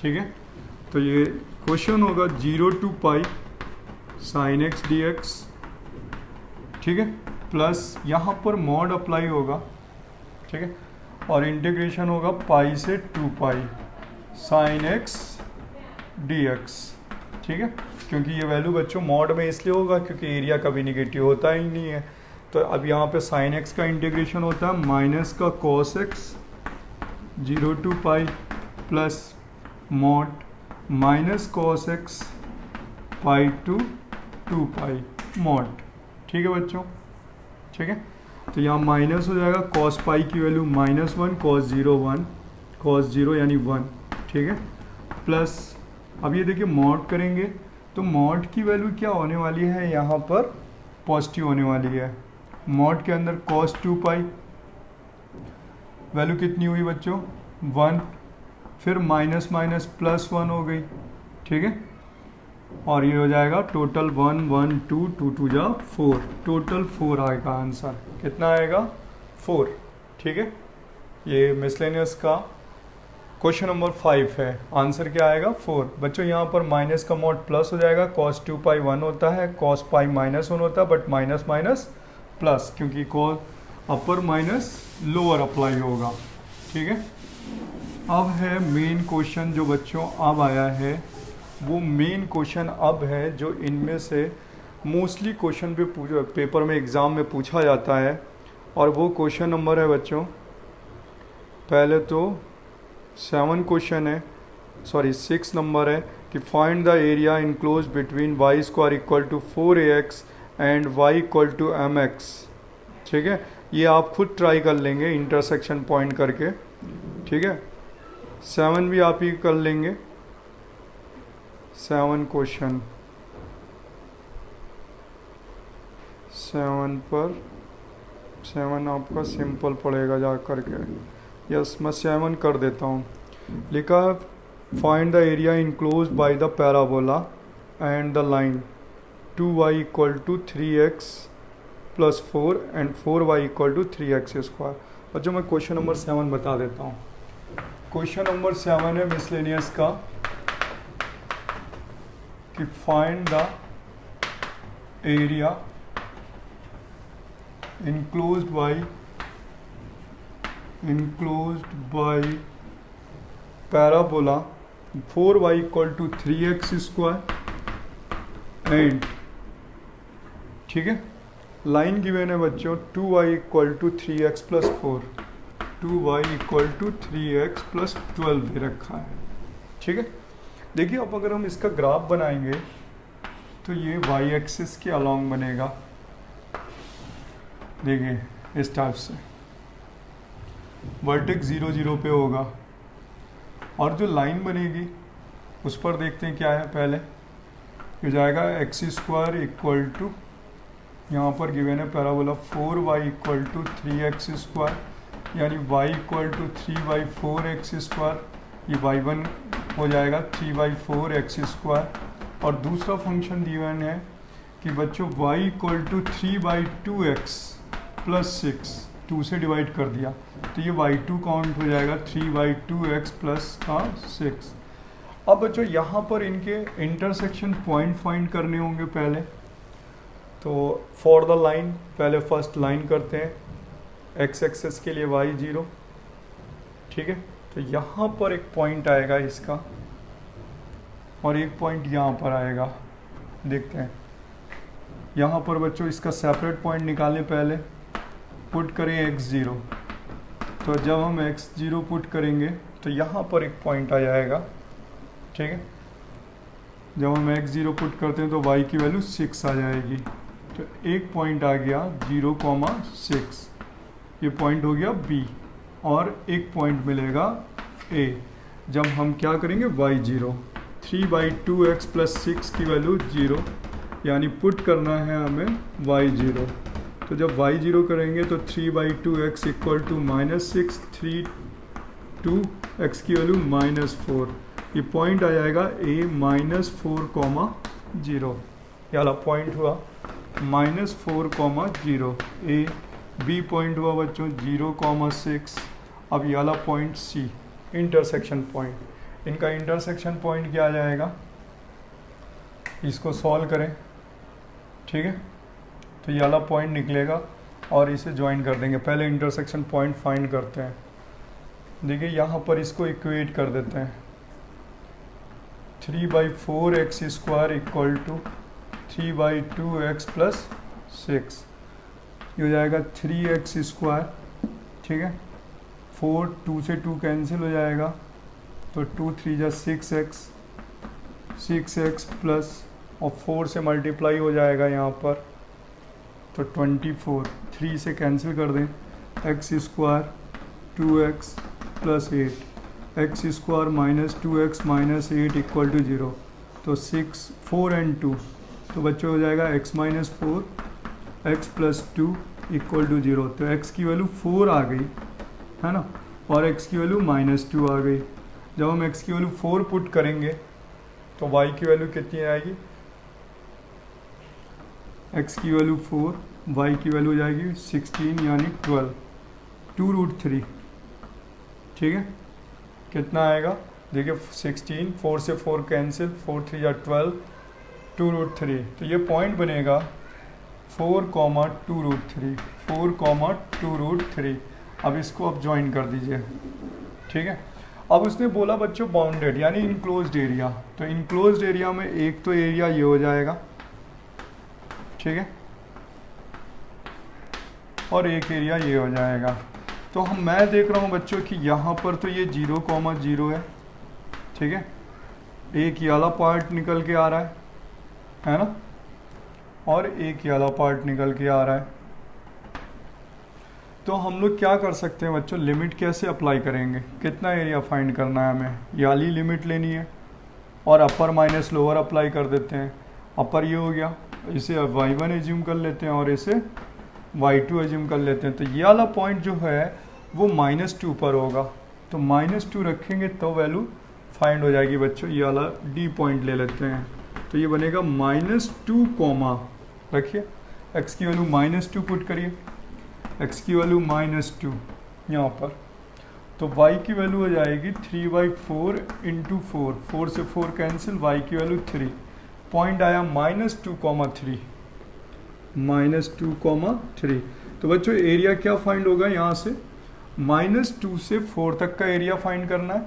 ठीक है, तो ये क्वेश्चन होगा 0 to pi sine x d x. ठीक है, प्लस यहाँ पर मॉड अप्लाई होगा। ठीक है, और इंटीग्रेशन होगा पाई से 2 पाई साइन एक्स डी एक्स। ठीक है, क्योंकि ये वैल्यू बच्चों मॉड में इसलिए होगा क्योंकि एरिया कभी निगेटिव होता ही नहीं है। तो अब यहाँ पे साइन एक्स का इंटीग्रेशन होता है माइनस का cos x 0 to pi plus mod minus cos x pi to 2 pi mod. ठीक है बच्चों, ठीक है, तो यहाँ माइनस हो जाएगा, कॉस पाई की वैल्यू -1, कॉस 0 1, कॉस 0 यानी 1। ठीक है, प्लस अब ये देखिए मॉड करेंगे तो मॉड की वैल्यू क्या होने वाली है, यहाँ पर पॉजिटिव होने वाली है। मॉड के अंदर cos 2 पाई वैल्यू कितनी हुई बच्चों 1, फिर माइनस माइनस प्लस 1 हो गई। ठीक है, और ये हो जाएगा टोटल 1 1 2 2 2 जा 4, टोटल 4 आएगा आंसर। कितना आएगा 4। ठीक है, ये मिसलेनियस का क्वेश्चन नंबर 5 है। आंसर क्या आएगा 4। बच्चों यहाँ पर माइनस का मॉड प्लस हो जाएगा, cos 2 पाई 1 होता है, cos पाई -1 होता है, बट माइनस माइनस प्लस, क्योंकि cos अपर माइनस लोअर अप्लाई होगा। ठीक है, अब है मेन क्वेश्चन जो बच्चों अब आया है, वो मेन क्वेश्चन अब है जो इनमें से मोस्टली क्वेश्चन पे पेपर में एग्ज़ाम में पूछा जाता है। और वो क्वेश्चन नंबर है बच्चों, पहले तो 7 क्वेश्चन है, सॉरी 6 नंबर है कि find the area enclose between y square equal to 4ax and y equal to mx। ठीक है, ये आप खुद ट्राई कर लेंगे इंटरसेक्शन पॉइंट करके। ठीक है, 7 भी आप ही कर लेंगे। 7 क्वेश्चन, 7 पर 7 आपका सिंपल पड़ेगा जा करके। यस, मैं 7 कर देता हूँ। लिखा find the area enclose by the parabola and the line 2y equal to 3x plus 4 and 4y equal to 3x square. और जो मैं क्वेश्चन नंबर 7 बता देता हूँ। क्वेश्चन नंबर 7 है मिसलेनियस का कि find the area enclosed by parabola 4y equal to 3x square and ठीक है, लाइन गिवन है बच्चों 2y equal to 3x plus 4, 2y equal to 3x plus 12 दे रखा है। ठीक है, देखिए अब अगर हम इसका ग्राफ बनाएंगे तो ये y एक्सिस के अलॉन्ग बनेगा। देखिए इस टाइप से वर्टेक्स 0 0 पे होगा, और जो लाइन बनेगी उस पर देखते हैं क्या है। पहले हो जाएगा एक्स स्क्वायर इक्वल टू, यहाँ पर गिवन है parabola 4y equal to 3x square, यानी y equal to 3/4x square, ये y1 हो जाएगा 3/4x स्क्वायर। और दूसरा फंक्शन गिवन है कि बच्चों y equal to 3/2x plus 6। 2 से डिवाइड कर दिया तो ये y2 काउंट हो जाएगा 3y2x प्लस 6। अब बच्चों यहाँ पर इनके इंटरसेक्शन पॉइंट फाइंड करने होंगे पहले। तो फॉर द लाइन पहले फर्स्ट लाइन करते हैं x एक्सेस के लिए y0, ठीक है। तो यहाँ पर एक पॉइंट आएगा इसका और एक पॉइंट यहाँ पर आएगा, देखते हैं। यहाँ पर बच्चों इसका सेपरेट पॉइंट निकालें, पहले पुट करें x0। तो जब हम x0 पुट करेंगे तो यहाँ पर एक पॉइंट आ जाएगा, ठीक है। जब हम x0 पुट करते हैं तो y की वैल्यू 6 आ जाएगी। तो एक पॉइंट आ गया 0,6, ये पॉइंट हो गया B और एक पॉइंट मिलेगा A। जब हम क्या करेंगे y0, 3/2x प्लस 6 की वैल्यू 0, यानी पुट करना है हमें y0। तो जब y0 करेंगे तो 3/2x इक्वल टू -6, 3 2 x की वैल्यू -4, ये पॉइंट आ जाएगा A -4,0। ये वाला पॉइंट हुआ -4,0। A B पॉइंट हुआ बच्चों 0,6। अब ये वाला पॉइंट C इंटरसेक्शन पॉइंट, इनका इंटरसेक्शन पॉइंट क्या आ जाएगा, इसको सॉल्व करें, ठीक है। तो ये वाला पॉइंट निकलेगा और इसे ज्वाइन कर देंगे। पहले इंटरसेक्शन पॉइंट फाइंड करते हैं। देखिए यहाँ पर इसको इक्वेट कर देते हैं, 3/4x square equal to 3/2x plus 6, ये हो जाएगा 3x स्क्वायर, ठीक है। 4 2 से 2 कैंसिल हो जाएगा तो 2 3 जा 6x, 6x प्लस और 4 से मल्टीप्लाई हो जाएगा यहाँ पर तो 24, 3 से कैंसिल कर दें, x square 2x plus 8, x square -2x minus 8 equal to 0। तो 6 4 एंड 2, तो बच्चों हो जाएगा x -4 x plus 2 equal to 0। तो x की वैल्यू 4 आ गई है ना, और x की वैल्यू -2 आ गई। जब हम x की वैल्यू 4 पुट करेंगे तो y की वैल्यू कितनी आएगी, x की वैल्यू 4, y की वैल्यू हो जाएगी 16 यानी 12, 2√3, ठीक है। कितना आएगा देखिए 16, 4 से 4 कैंसिल, 4 3 या 12, 2√3। तो ये पॉइंट बनेगा 4,2√3, 4,2√3। अब इसको आप ज्वाइन कर दीजिए, ठीक है। अब उसने बोला बच्चों बाउंडेड यानी इनक्लोज्ड एरिया, तो इनक्लोज्ड एरिया में एक तो एरिया ये हो जाएगा, ठीक है, और एक एरिया ये हो जाएगा। तो मैं देख रहा हूँ बच्चों कि यहाँ पर तो ये 0,0 है, ठीक है। एक ये वाला पार्ट निकल के आ रहा है ना, और एक ये वाला पार्ट निकल के आ रहा है। तो हम लोग क्या कर सकते हैं बच्चों, लिमिट कैसे अप्लाई करेंगे, कितना एरिया फाइंड करना है हमें, ये वाली लिमिट लेनी है और अपर माइनस लोअर अप्लाई कर देते हैं। अपर ये हो गया, इसे y1 एज्यूम कर लेते हैं और इसे y2 एज्यूम कर लेते हैं। तो ये वाला पॉइंट जो है वो -2 पर होगा, तो -2 रखेंगे तो वैल्यू फाइंड हो जाएगी बच्चों। ये वाला D पॉइंट ले लेते हैं, तो ये बनेगा -2 कॉमा, रखिए x की वैल्यू -2 पुट करिए, x की वैल्यू -2 यहाँ पर, तो y की वैल्यू हो जाएगी 3/4 इंटू 4, 4 से 4 कैंसिल, y की वैल्यू 3, पॉइंट आया -2,3, -2,3। तो बच्चों एरिया क्या फाइंड होगा, यहाँ से -2 से 4 तक का एरिया फाइंड करना है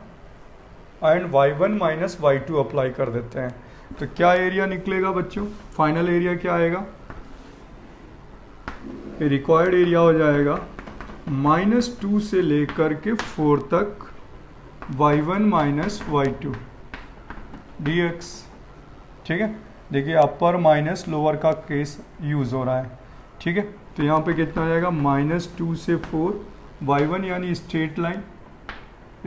and y1 minus y2 apply कर देते हैं। तो क्या एरिया निकलेगा बच्चों, फाइनल एरिया क्या आएगा, रिक्वायर्ड एरिया हो जाएगा -2 से लेकर के 4 तक y1 माइनस y2 dx, ठीक है। देखिए अपर माइनस लोअर का केस यूज़ हो रहा है, ठीक है। तो यहाँ पे कितना आ जाएगा, -2 से 4, y1 यानी स्ट्रेट लाइन,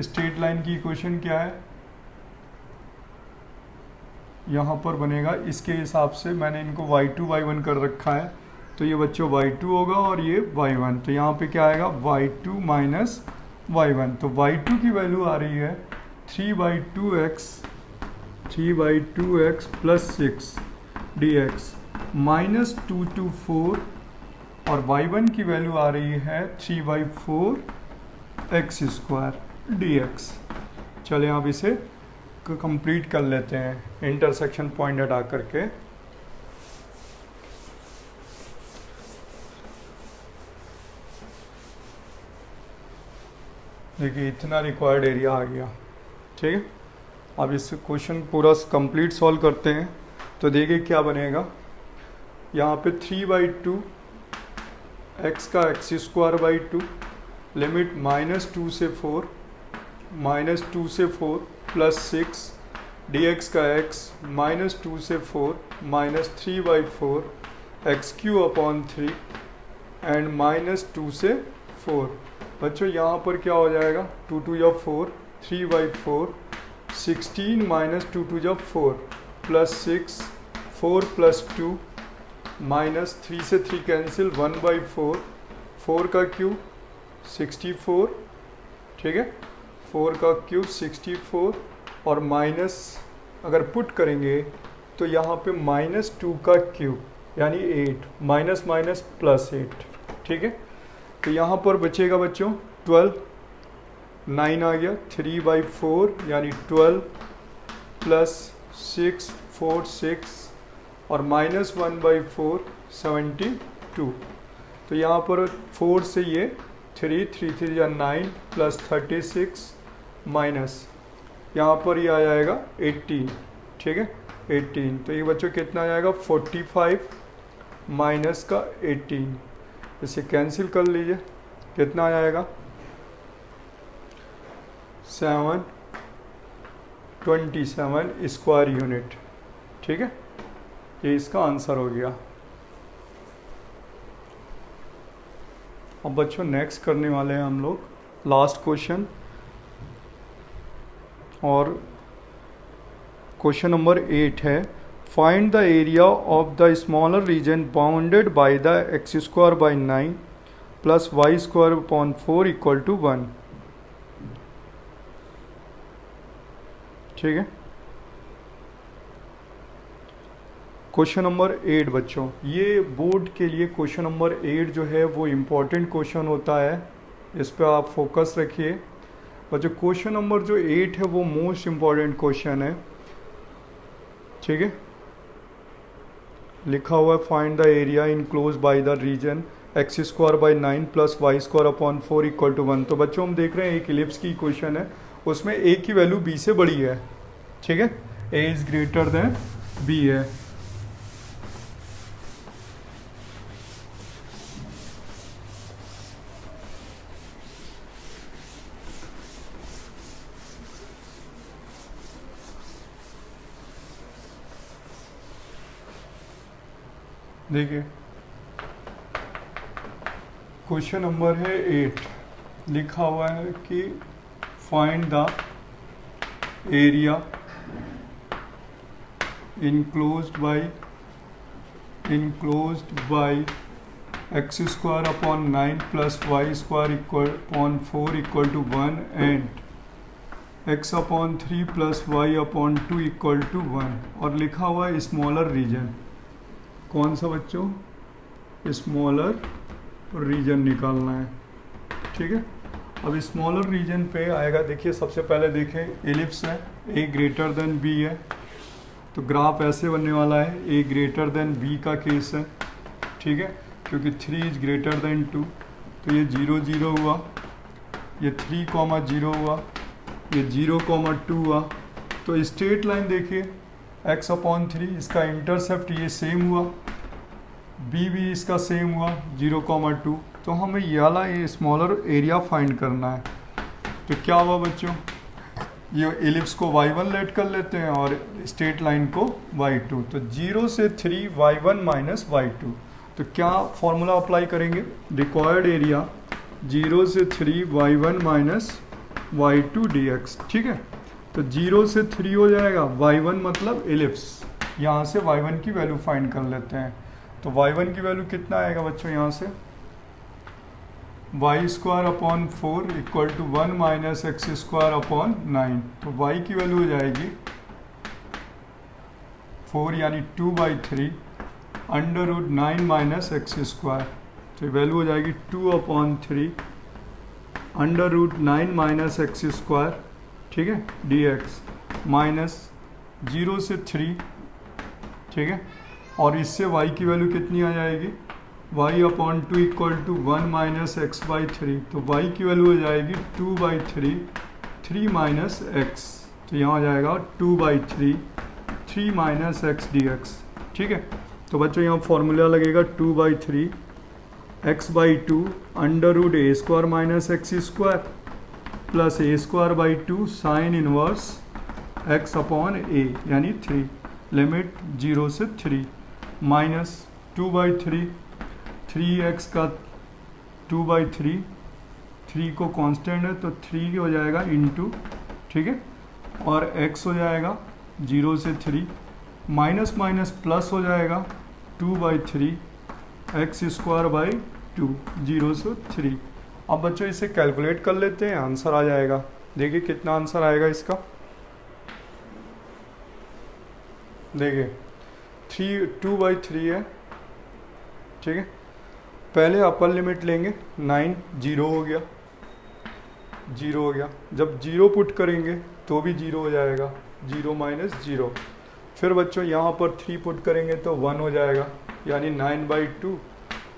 स्ट्रेट लाइन की इक्वेशन क्या है, यहाँ पर बनेगा इसके हिसाब से मैंने इनको y2 y1 कर रखा है, तो ये बच्चों y2 होगा और ये y1, तो यहाँ पे क्या आएगा y2 माइनस y1। तो y2 की वैल्यू आ रही है 3/2x प्लस 6 dx, -2 to 4 और y1 की वैल्यू आ रही है 3/4 x² dx। चलिए आप इसे कंप्लीट कर लेते हैं इंटरसेक्शन पॉइंट हटा करके। देखिए इतना रिक्वायर्ड एरिया आ गया, ठीक है। अब इस क्वेश्चन पूरा कंप्लीट सॉल्व करते हैं तो देखिए क्या बनेगा। यहाँ पे 3/2 x का x² लिमिट -2 से 4 +6 dx का x -2 से 4 -3/4 x³ एंड -2 से 4। बच्चों यहाँ पर क्या हो जाएगा, 2 2 या 4, 3/4 16 -2 2 या 4 +6 4 +2 -3 से 3 कैंसिल 1/4 4 का क्यूब 64, ठीक है, 4 का क्यूब 64 और माइनस अगर पुट करेंगे तो यहाँ पे -2 का क्यूब यानी 8 माइनस +8, ठीक है। तो यहाँ पर बचेगा बच्चों 12, 9 आ गया, 3/4 यानी 12 +6 4 6 और -1/4 72। तो यहाँ पर 4 से ये 3 3 या 9 +36 माइनस यहाँ पर ये आ जाएगा 18, ठीक है 18। तो ये बच्चों कितना आ जाएगा 45 माइनस का 18, इसे कैंसिल कर लीजिए, कितना आ जाएगा 727 स्क्वायर यूनिट, ठीक है। ये इसका आंसर हो गया। अब बच्चों नेक्स्ट करने वाले हैं हम लोग लास्ट क्वेश्चन, और क्वेश्चन नंबर 8 है find the area of the smaller reason bounded by the x²/9 + y²/4 = 1, ठीक है। क्वेश्चन नंबर 8 बच्चों, ये बोर्ड के लिए क्वेश्चन नंबर 8 जो है वो इम्पॉर्टेंट क्वेश्चन होता है, इस पर आप फोकस रखिए बच्चों। क्वेश्चन नंबर जो 8 है वो मोस्ट इम्पॉर्टेंट क्वेश्चन है, ठीक है। लिखा हुआ है find the area enclose by the region x²/9 + y²/4 = 1। तो बच्चों हम देख रहे हैं एक इलिप्स की क्वेश्चन है, उसमें a की वैल्यू b से बड़ी है, ठीक है, a is greater than b है। देखिए क्वेश्चन नंबर है 8, लिखा हुआ है कि find the area enclosed bye x²/9 + y²/4 = 1 and x/3 + y/2 = 1, और लिखा हुआ है स्मॉलर रीजन। कौन सा बच्चों, स्मॉलर रीजन निकालना है, ठीक है। अब स्मॉलर रीजन पे आएगा, देखिए सबसे पहले देखें एलिप्स है, a ग्रेटर देन b है, तो ग्राफ ऐसे बनने वाला है, a ग्रेटर देन b का केस है, ठीक है, क्योंकि 3 इज ग्रेटर देन 2, तो ये 0 0 हुआ, ये 3 0 हुआ, ये 0 2 हुआ। तो स्ट्रेट लाइन देखिए x/3, इसका इंटरसेप्ट ये सेम हुआ, b भी इसका सेम हुआ 0 2। तो हमें ये वाला स्मॉलर एरिया फाइंड करना है। तो क्या हुआ बच्चों, ये एलिप्स को y1 लेट कर लेते हैं और स्ट्रेट लाइन को y2, तो 0 से 3 y1 - y2। तो क्या फॉर्मूला अप्लाई करेंगे, रिक्वायर्ड एरिया 0 से 3 y1 - y2 dx, ठीक है। तो 0 से 3 हो जाएगा, y1 मतलब एलिप्स, यहाँ से y1 की वैल्यू फाइंड कर लेते हैं। तो y1 की वैल्यू कितना आएगा बच्चों, यहाँ से y² / 4 = 1 - x²/9। तो y की वैल्यू हो जाएगी 4 यानी 2/3 √9 - x²। तो वैल्यू हो जाएगी 2/3 under root 9 minus x square, ठीक है, डी एक्स माइनस 0 से 3, ठीक है, और इससे y की वैल्यू कितनी आ जाएगी, y/2 equal to 1 minus x/3, तो y की वैल्यू हो जाएगी 2/3 3 माइनस x, तो यहाँ आ जाएगा 2/3 3 माइनस एक्स डी एक्स, ठीक है। तो बच्चों यहाँ फॉर्मूला लगेगा 2/3 x/2 under root a square minus x square plus a²/2 sine inverse x/a यानी 3, लिमिट 0 से 3 माइनस 2/3 3x का 2/3 3 को कांस्टेंट है तो 3 हो जाएगा इंटू, ठीक है, और x हो जाएगा 0 से 3 माइनस माइनस प्लस हो जाएगा 2/3 x²/2 0 से 3। अब बच्चों इसे कैलकुलेट कर लेते हैं, आंसर आ जाएगा। देखिए कितना आंसर आएगा इसका, देखिए 2/3 है, ठीक है। पहले अपर लिमिट लेंगे 9 0 हो गया, 0 हो गया, जब 0 पुट करेंगे तो भी 0 हो जाएगा, 0 माइनस 0। फिर बच्चों यहाँ पर 3 पुट करेंगे तो 1 हो जाएगा, यानी 9/2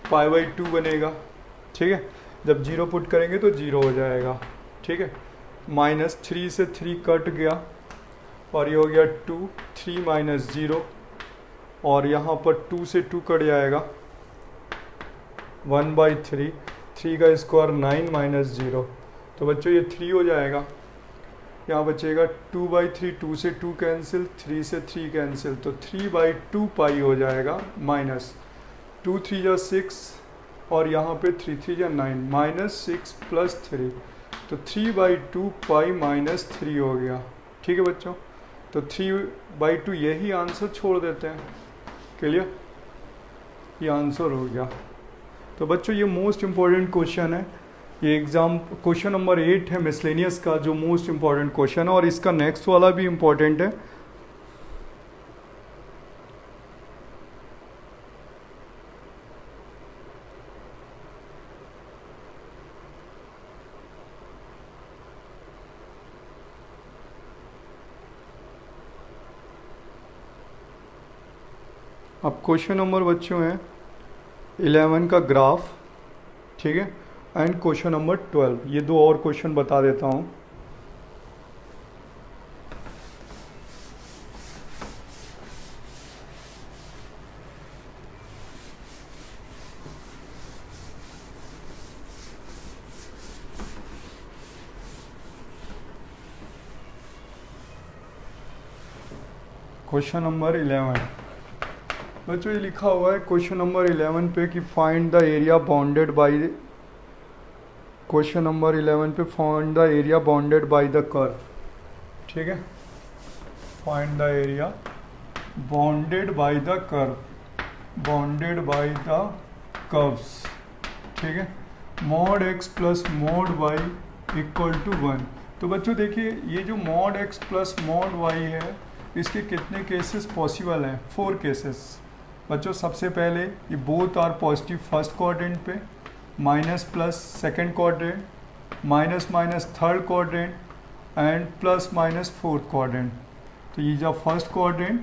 π/2 बनेगा, ठीक है। जब 0 पुट करेंगे तो 0 हो जाएगा, ठीक है। माइनस 3 से 3 कट गया और ये हो गया 2 3 माइनस 0, और यहाँ पर 2 से 2 कट जाएगा 1/3 3 का स्क्वायर 9 माइनस 0, तो बच्चों ये 3 हो जाएगा। यहाँ बचेगा 2/3 2 से 2 कैंसिल 3 से 3 कैंसिल, तो 3/2 पाई हो जाएगा माइनस 2 3 जा 6 और यहाँ पे 3 3 जा 9 माइनस 6 प्लस 3, तो 3/2 पाई माइनस 3 हो गया, ठीक है बच्चों। तो 3/2 यही आंसर छोड़ देते हैं, क्लियर, ये आंसर हो गया। तो बच्चों ये मोस्ट इम्पॉर्टेंट क्वेश्चन है, ये एग्ज़ाम क्वेश्चन नंबर 8 है मिसलेनियस का, जो मोस्ट इम्पॉर्टेंट क्वेश्चन है, और इसका नेक्स्ट वाला भी इम्पॉर्टेंट है। अब क्वेश्चन नंबर बच्चों है 11 का ग्राफ, ठीक है, एंड क्वेश्चन नंबर 12, ये दो और क्वेश्चन बता देता हूँ। क्वेश्चन नंबर 11 बच्चों ये लिखा हुआ है क्वेश्चन नंबर 11 पे कि find the area bounded by, question number 11 पे find the area bounded by the curve, ठीक है, find the area bounded by the curve, bounded by the curves, ठीक है, mod x plus mod y equal to 1। तो बच्चों देखिए ये जो mod x plus mod y है इसके कितने केसेस पॉसिबल हैं, 4 केसेस। बच्चों सबसे पहले ये both are positive first quadrant पे, minus plus second quadrant, minus minus third quadrant and plus minus fourth quadrant. तो ये जो फर्स्ट क्वाड्रेंट,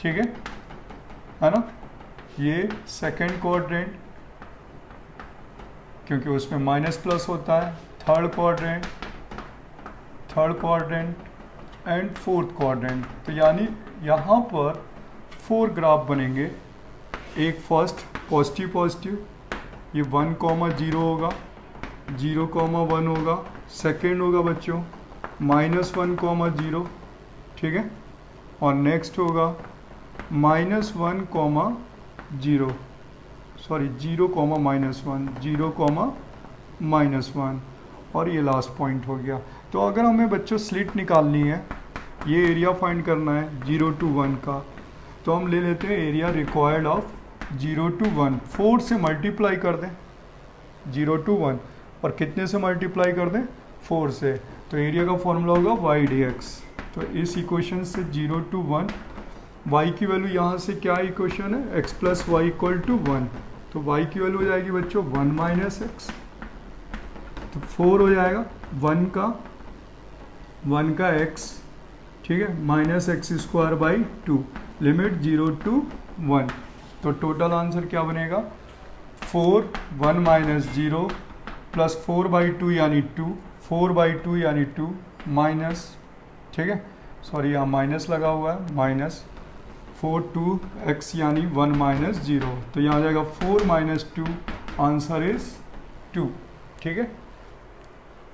ठीक है ना, ये सेकंड क्वाड्रेंट क्योंकि उसमें माइनस प्लस होता है, third quadrant and fourth quadrant. तो यानी यहाँ पर 4 ग्राफ बनेंगे, एक फर्स्ट पॉजिटिव ये 1,0 होगा, 0,1 होगा, सेकेंड होगा बच्चों -1,0, ठीक है, और नेक्स्ट होगा -1,0, सॉरी 0,-1 और ये लास्ट पॉइंट हो गया। तो अगर हमें बच्चों स्लिट निकालनी है, ये एरिया फाइंड करना है 0 to 1 का, तो हम ले लेते हैं एरिया रिक्वायर्ड ऑफ 0 to 1, 4 से मल्टीप्लाई कर दें 0 to 1 और कितने से मल्टीप्लाई कर दें 4 से, तो एरिया का फॉर्मूला होगा y dx। तो इस इक्वेशन से 0 to 1 y की वैल्यू यहाँ से क्या इक्वेशन है x plus y equal to 1, तो y की वैल्यू हो जाएगी बच्चों 1 माइनस एक्स, तो 4 हो जाएगा 1 का x, ठीक है, minus x square by 2, limit 0 to 1। तो टोटल आंसर क्या बनेगा 4 1 माइनस 0 प्लस 4/2 यानी 2, 4/2 यानी 2 माइनस, ठीक है, सॉरी यहाँ माइनस लगा हुआ है, माइनस 4 2x यानी 1 माइनस 0। तो यहाँ आ जाएगा 4 माइनस 2, आंसर इज 2, ठीक है।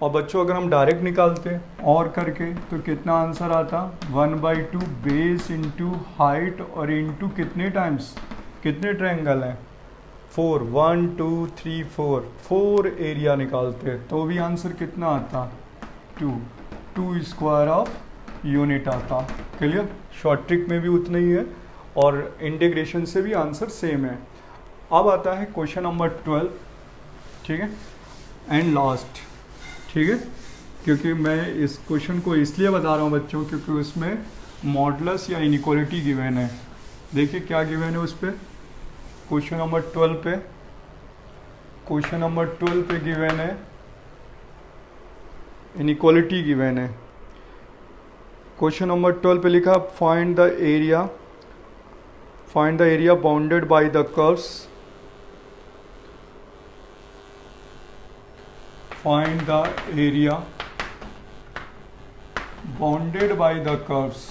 और बच्चों अगर हम डायरेक्ट निकालते और करके तो कितना आंसर आता 1/2 बेस इंटू हाइट और इंटू कितने टाइम्स, कितने ट्रायंगल हैं 4, 1 2 3 4 एरिया निकालते तो भी आंसर कितना आता 2 स्क्वायर ऑफ यूनिट आता। क्लियर, शॉर्ट ट्रिक में भी उतना ही है और इंटीग्रेशन से भी आंसर सेम है। अब आता है क्वेश्चन नंबर 12, ठीक है, एंड लास्ट, ठीक है, क्योंकि मैं इस क्वेश्चन को इसलिए बता रहा हूँ बच्चों क्योंकि उसमें मॉडुलस या इनइक्वालिटी गिवन है। देखिए क्या गिवन है उस पर, क्वेश्चन नंबर 12 पे, क्वेश्चन नंबर 12 पे गिवन है इनइक्वालिटी गिवन है। क्वेश्चन नंबर 12 पे लिखा find the area bounded by the curves, find the area bounded by the curves,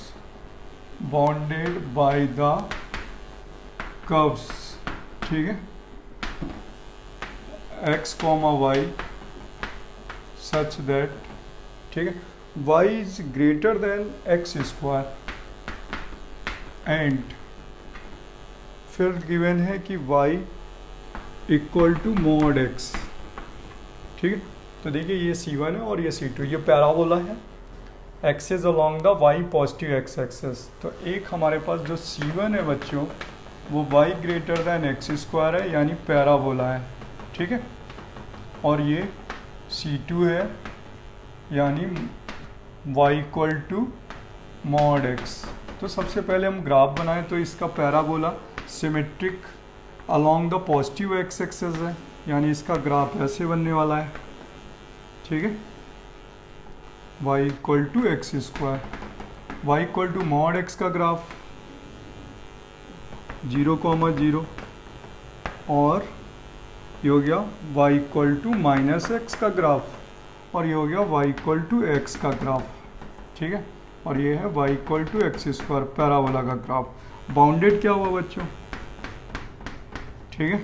ठीक है, x, y such that, ठीक है, y is greater than x square and फिर गिवन है कि y equal to mod x, ठीक है। तो देखिए ये C1 है और ये C2, ये पैराबोला है, axis along the y positive x axis. तो एक हमारे पास जो C1 है बच्चों वो y greater than x square है यानी पैराबोला है, ठीक है, और ये C2 है यानी y equal to mod x। तो सबसे पहले हम ग्राफ बनाएं तो इसका parabola symmetric along the positive x axis है यानी इसका ग्राफ ऐसे बनने वाला है, ठीक है, y equal to x square, y equal to mod x का ग्राफ 0, 0 और ये हो गया y equal to minus x का ग्राफ और ये हो गया y इक्वल टू एक्स का ग्राफ, ठीक है, और ये है y equal to x square parabola का ग्राफ। बाउंडेड क्या हुआ बच्चों, ठीक है,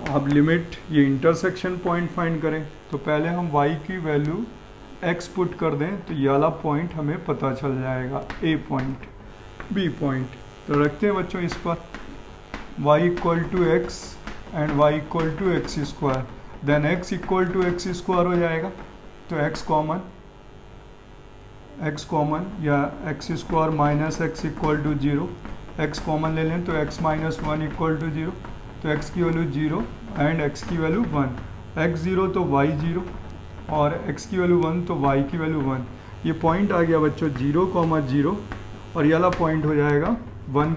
अब लिमिट ये इंटरसेक्शन पॉइंट फाइंड करें तो पहले हम y की वैल्यू x पुट कर दें तो ये वाला पॉइंट हमें पता चल जाएगा, a पॉइंट, b पॉइंट। तो रखते हैं बच्चों इस पर y equal to x and y equal to x square, then x equal to x square हो जाएगा तो x कॉमन या x square minus x equal to 0, x common ले लें तो x माइनस 1 इक्वल टू 0, तो x की value 0 and x की वैल्यू 1, x 0 तो y 0 और x की वैल्यू 1 तो y की वैल्यू 1। ये पॉइंट आ गया बच्चों 0, 0 और ये वाला पॉइंट हो जाएगा 1,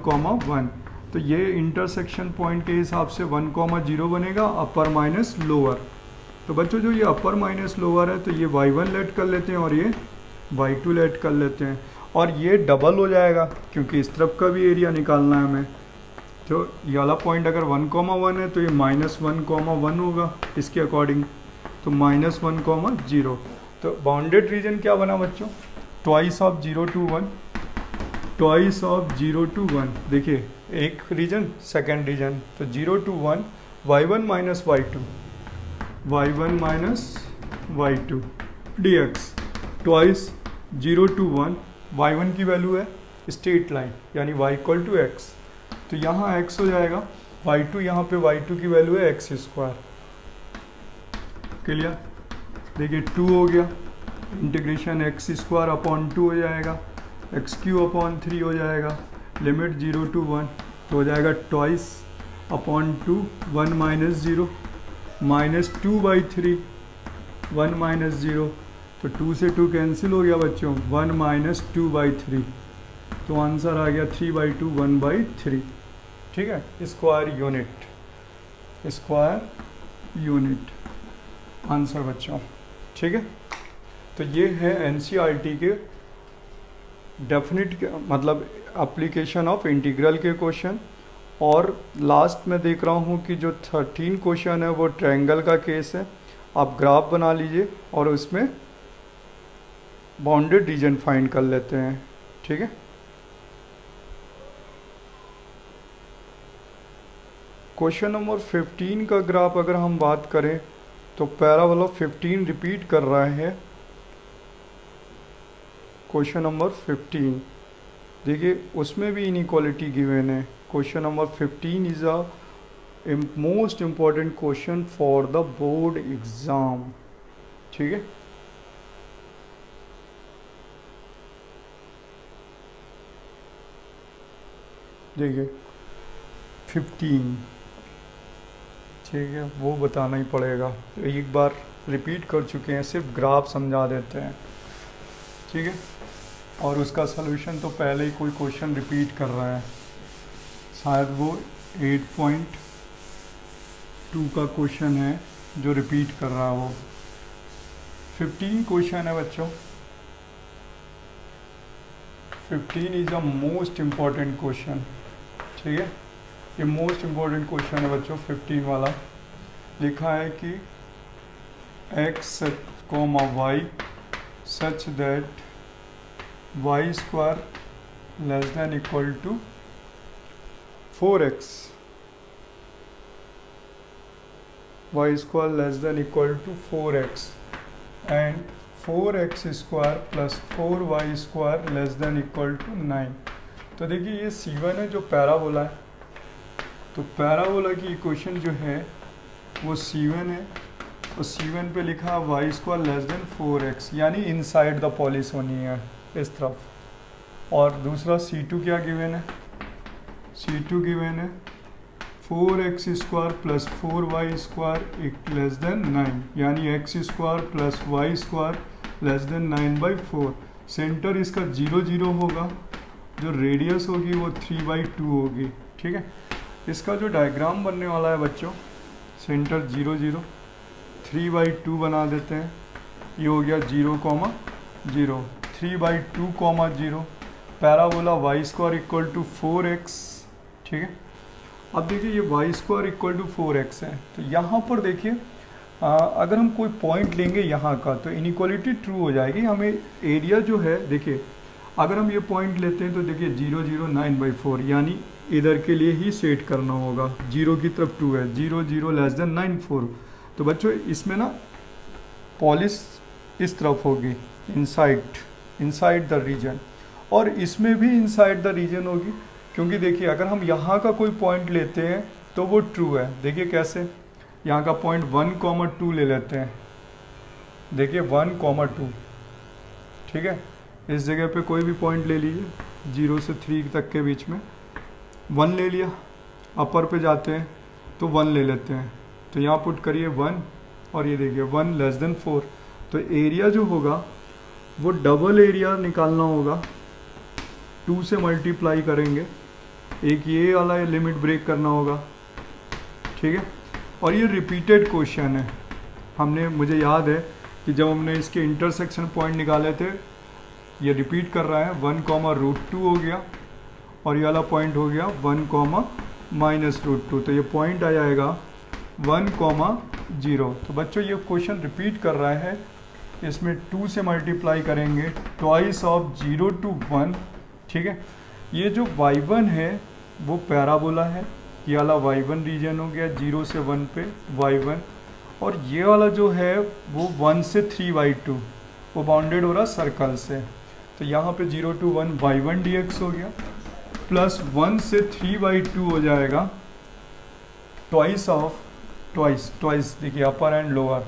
1। तो ये इंटरसेक्शन पॉइंट के हिसाब से 1, 0 बनेगा अपर माइनस लोअर। तो बच्चों जो ये अपर माइनस लोअर है तो ये y1 लेट कर लेते हैं और ये y2 लेट कर लेते हैं और ये डबल हो जाएगा क्योंकि इस तरफ का भी एरिया निकालना है हमें। तो ये वाला पॉइंट अगर 1, 1 है तो ये -1, 1 होगा इसके अकॉर्डिंग, तो -1, 0। तो बाउंडेड रीजन क्या बना बच्चों, twice of 0 to 1, twice of 0 to 1। देखिए एक रीजन सेकेंड रीजन, तो 0 to 1 y1 minus y2 dx, twice 0 to 1, y1 की वैल्यू है स्ट्रेट लाइन यानी y इक्वल टू एक्स, तो यहाँ x हो जाएगा, y2 यहाँ पे y2 की वैल्यू है एक्स स्क्वायर। क्लियर, देखिए 2 हो गया, इंटीग्रेशन एक्स स्क्वायर अपॉन 2 हो जाएगा, x³ अपॉन 3 हो जाएगा, लिमिट 0 to 1 तो हो जाएगा twice upon 2, 1 minus 0 minus 2/3, 1 minus 0 तो 2 से 2 कैंसिल हो गया बच्चों, 1 माइनस 2/3 तो आंसर आ गया 3/2, 1/3। ठीक है, स्क्वायर यूनिट आंसर बच्चों। ठीक है, तो ये है एनसीईआरटी के डेफिनेट मतलब एप्लीकेशन ऑफ इंटीग्रल के क्वेश्चन। और लास्ट में देख रहा हूँ कि जो 13 क्वेश्चन है वो ट्रायंगल का केस है। आप ग्राफ बना लीजिए और उसमें बाउंडेड रीजन फाइंड कर लेते हैं। ठीक है, क्वेश्चन नंबर 15 का ग्राफ अगर हम बात करें तो पैराबोला 15 रिपीट कर रहा है। क्वेश्चन नंबर 15 देखिए, उसमें भी इनइक्वालिटी गिवन है। Question number 15 is a most important question for the board exam. ठीक है, देखिए 15, ठीक है, वो बताना ही पड़ेगा। तो एक बार रिपीट कर चुके हैं, सिर्फ ग्राफ समझा देते हैं। ठीक है, और उसका सलूशन तो पहले ही कोई क्वेश्चन रिपीट कर रहा है, शायद वो 8.2 का क्वेश्चन है जो रिपीट कर रहा है। वो 15 क्वेश्चन है बच्चों। 15 is a most important question. ठीक है, ये मोस्ट इम्पॉर्टेंट क्वेश्चन है बच्चों। 15 वाला लिखा है कि x, y such that y square less than equal to 4x, y square less than equal to 4x and 4x square plus 4y square less than equal to 9। तो देखिए ये C1 है जो पैराबोला है, तो पैराबोला की equation जो है वो C1 है, और C1 पे लिखा है y square less then 4x, यानी इनसाइड द पॉलिस होनी है इस तरफ। और दूसरा C2 क्या गिवन है, C2 गिवन है 4x square plus 4y square less then 9, यानी x square plus y square less then 9/4। Centre इसका 0 0 होगा, जो रेडियस होगी वो 3/2 होगी। ठीक है, इसका जो डायग्राम बनने वाला है बच्चों, सेंटर 0 0 3/2 बना देते हैं। ये हो गया 0, 0 3/2, 0 parabola y square equal to 4x। ठीक है, अब देखिए ये y square equal to 4x है, तो यहाँ पर देखिए अगर हम कोई पॉइंट लेंगे यहाँ का तो इनइक्वालिटी ट्रू हो जाएगी। हमें एरिया जो है, देखिए अगर हम ये पॉइंट लेते हैं तो देखिए 0 0 9/4, यानी इधर के लिए ही सेट करना होगा। 0 की तरफ 2 है, 0 0 लेस देन 9 4। तो बच्चों इसमें ना पॉलिस इस तरफ होगी, इनसाइड द रीजन, और इसमें भी इनसाइड द रीजन होगी, क्योंकि देखिए अगर हम यहाँ का कोई पॉइंट लेते हैं तो वो ट्रू है। देखिए कैसे, यहाँ का पॉइंट 1, 2 ले लेते हैं। देखिए 1, 2, ठीक है, इस जगह पे कोई भी पॉइंट ले लीजिए 0 से 3 तक के बीच में। 1 ले लिया, अपर पे जाते हैं तो 1 ले लेते हैं, तो यहाँ पुट करिए 1, और ये देखिए 1 लेस देन 4। तो एरिया जो होगा वो डबल एरिया निकालना होगा, 2 से मल्टीप्लाई करेंगे, एक ये वाला लिमिट ब्रेक करना होगा। ठीक है, और ये रिपीटेड क्वेश्चन है। मुझे याद है कि जब हमने इसके इंटरसेक्शन पॉइंट निकाले थे, ये रिपीट कर रहा है। 1, √2 हो गया, और ये वाला पॉइंट हो गया 1, -√2, तो ये पॉइंट आ जाएगा 1, 0। तो बच्चों ये क्वेश्चन रिपीट कर रहा है, इसमें 2 से मल्टीप्लाई करेंगे, ट्वाइस ऑफ 0 to 1। ठीक है, ये जो y1 है वो पैराबोला है, ये वाला y1 रीजन हो गया 0 से 1 पे y1, और ये वाला जो है वो 1 से 3/2, वो बाउंडेड हो रहा सर्कल से। तो यहाँ पे 0 to 1 y1 dx हो गया, प्लस 1 से 3/2 हो जाएगा ट्वाइस देखिए अपर एंड लोअर,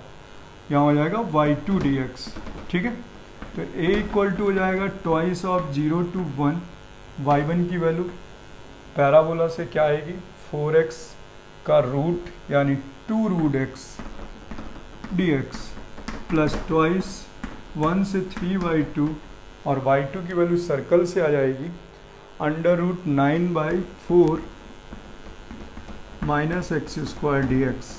यहाँ हो जाएगा y2 dx। ठीक है, तो a इक्वल टू हो जाएगा ट्वाइस ऑफ 0 to 1, y1 की वैल्यू पैराबोला से क्या आएगी, 4x का रूट यानी 2√x dx, प्लस ट्वाइस 1 से 3/2, और y2 की वैल्यू सर्कल से आ जाएगी √9/4 minus x square d x.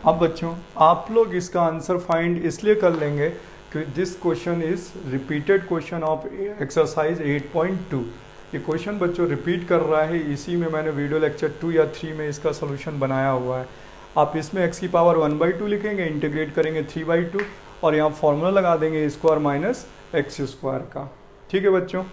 अब बच्चों आप लोग इसका आंसर फाइंड इसलिए कर लेंगे कि this question is repeated question of exercise 8.2। ये क्वेश्चन बच्चों रिपीट कर रहा है, इसी में मैंने वीडियो लेक्चर 2 या 3 में इसका सोल्यूशन बनाया हुआ है। आप इसमें x की पावर 1/2 लिखेंगे, इंटीग्रेट करेंगे 3/2 और यहाँ फॉर्मूला लगा देंगे स्क्वायर माइनस एक्स स्क्वायर का। ठीक है बच्चों,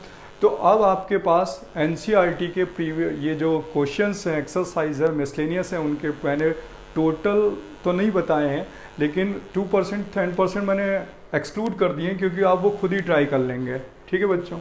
तो अब आपके पास एनसीईआरटी के प्रीवियस ये जो क्वेश्चंस हैं, एक्सरसाइज है, मिसलेनियस है, उनके मैंने टोटल तो नहीं बताए हैं, लेकिन 2% 10% मैंने एक्सक्लूड कर दिए क्योंकि आप वो खुद ही ट्राई कर लेंगे। ठीक है बच्चों।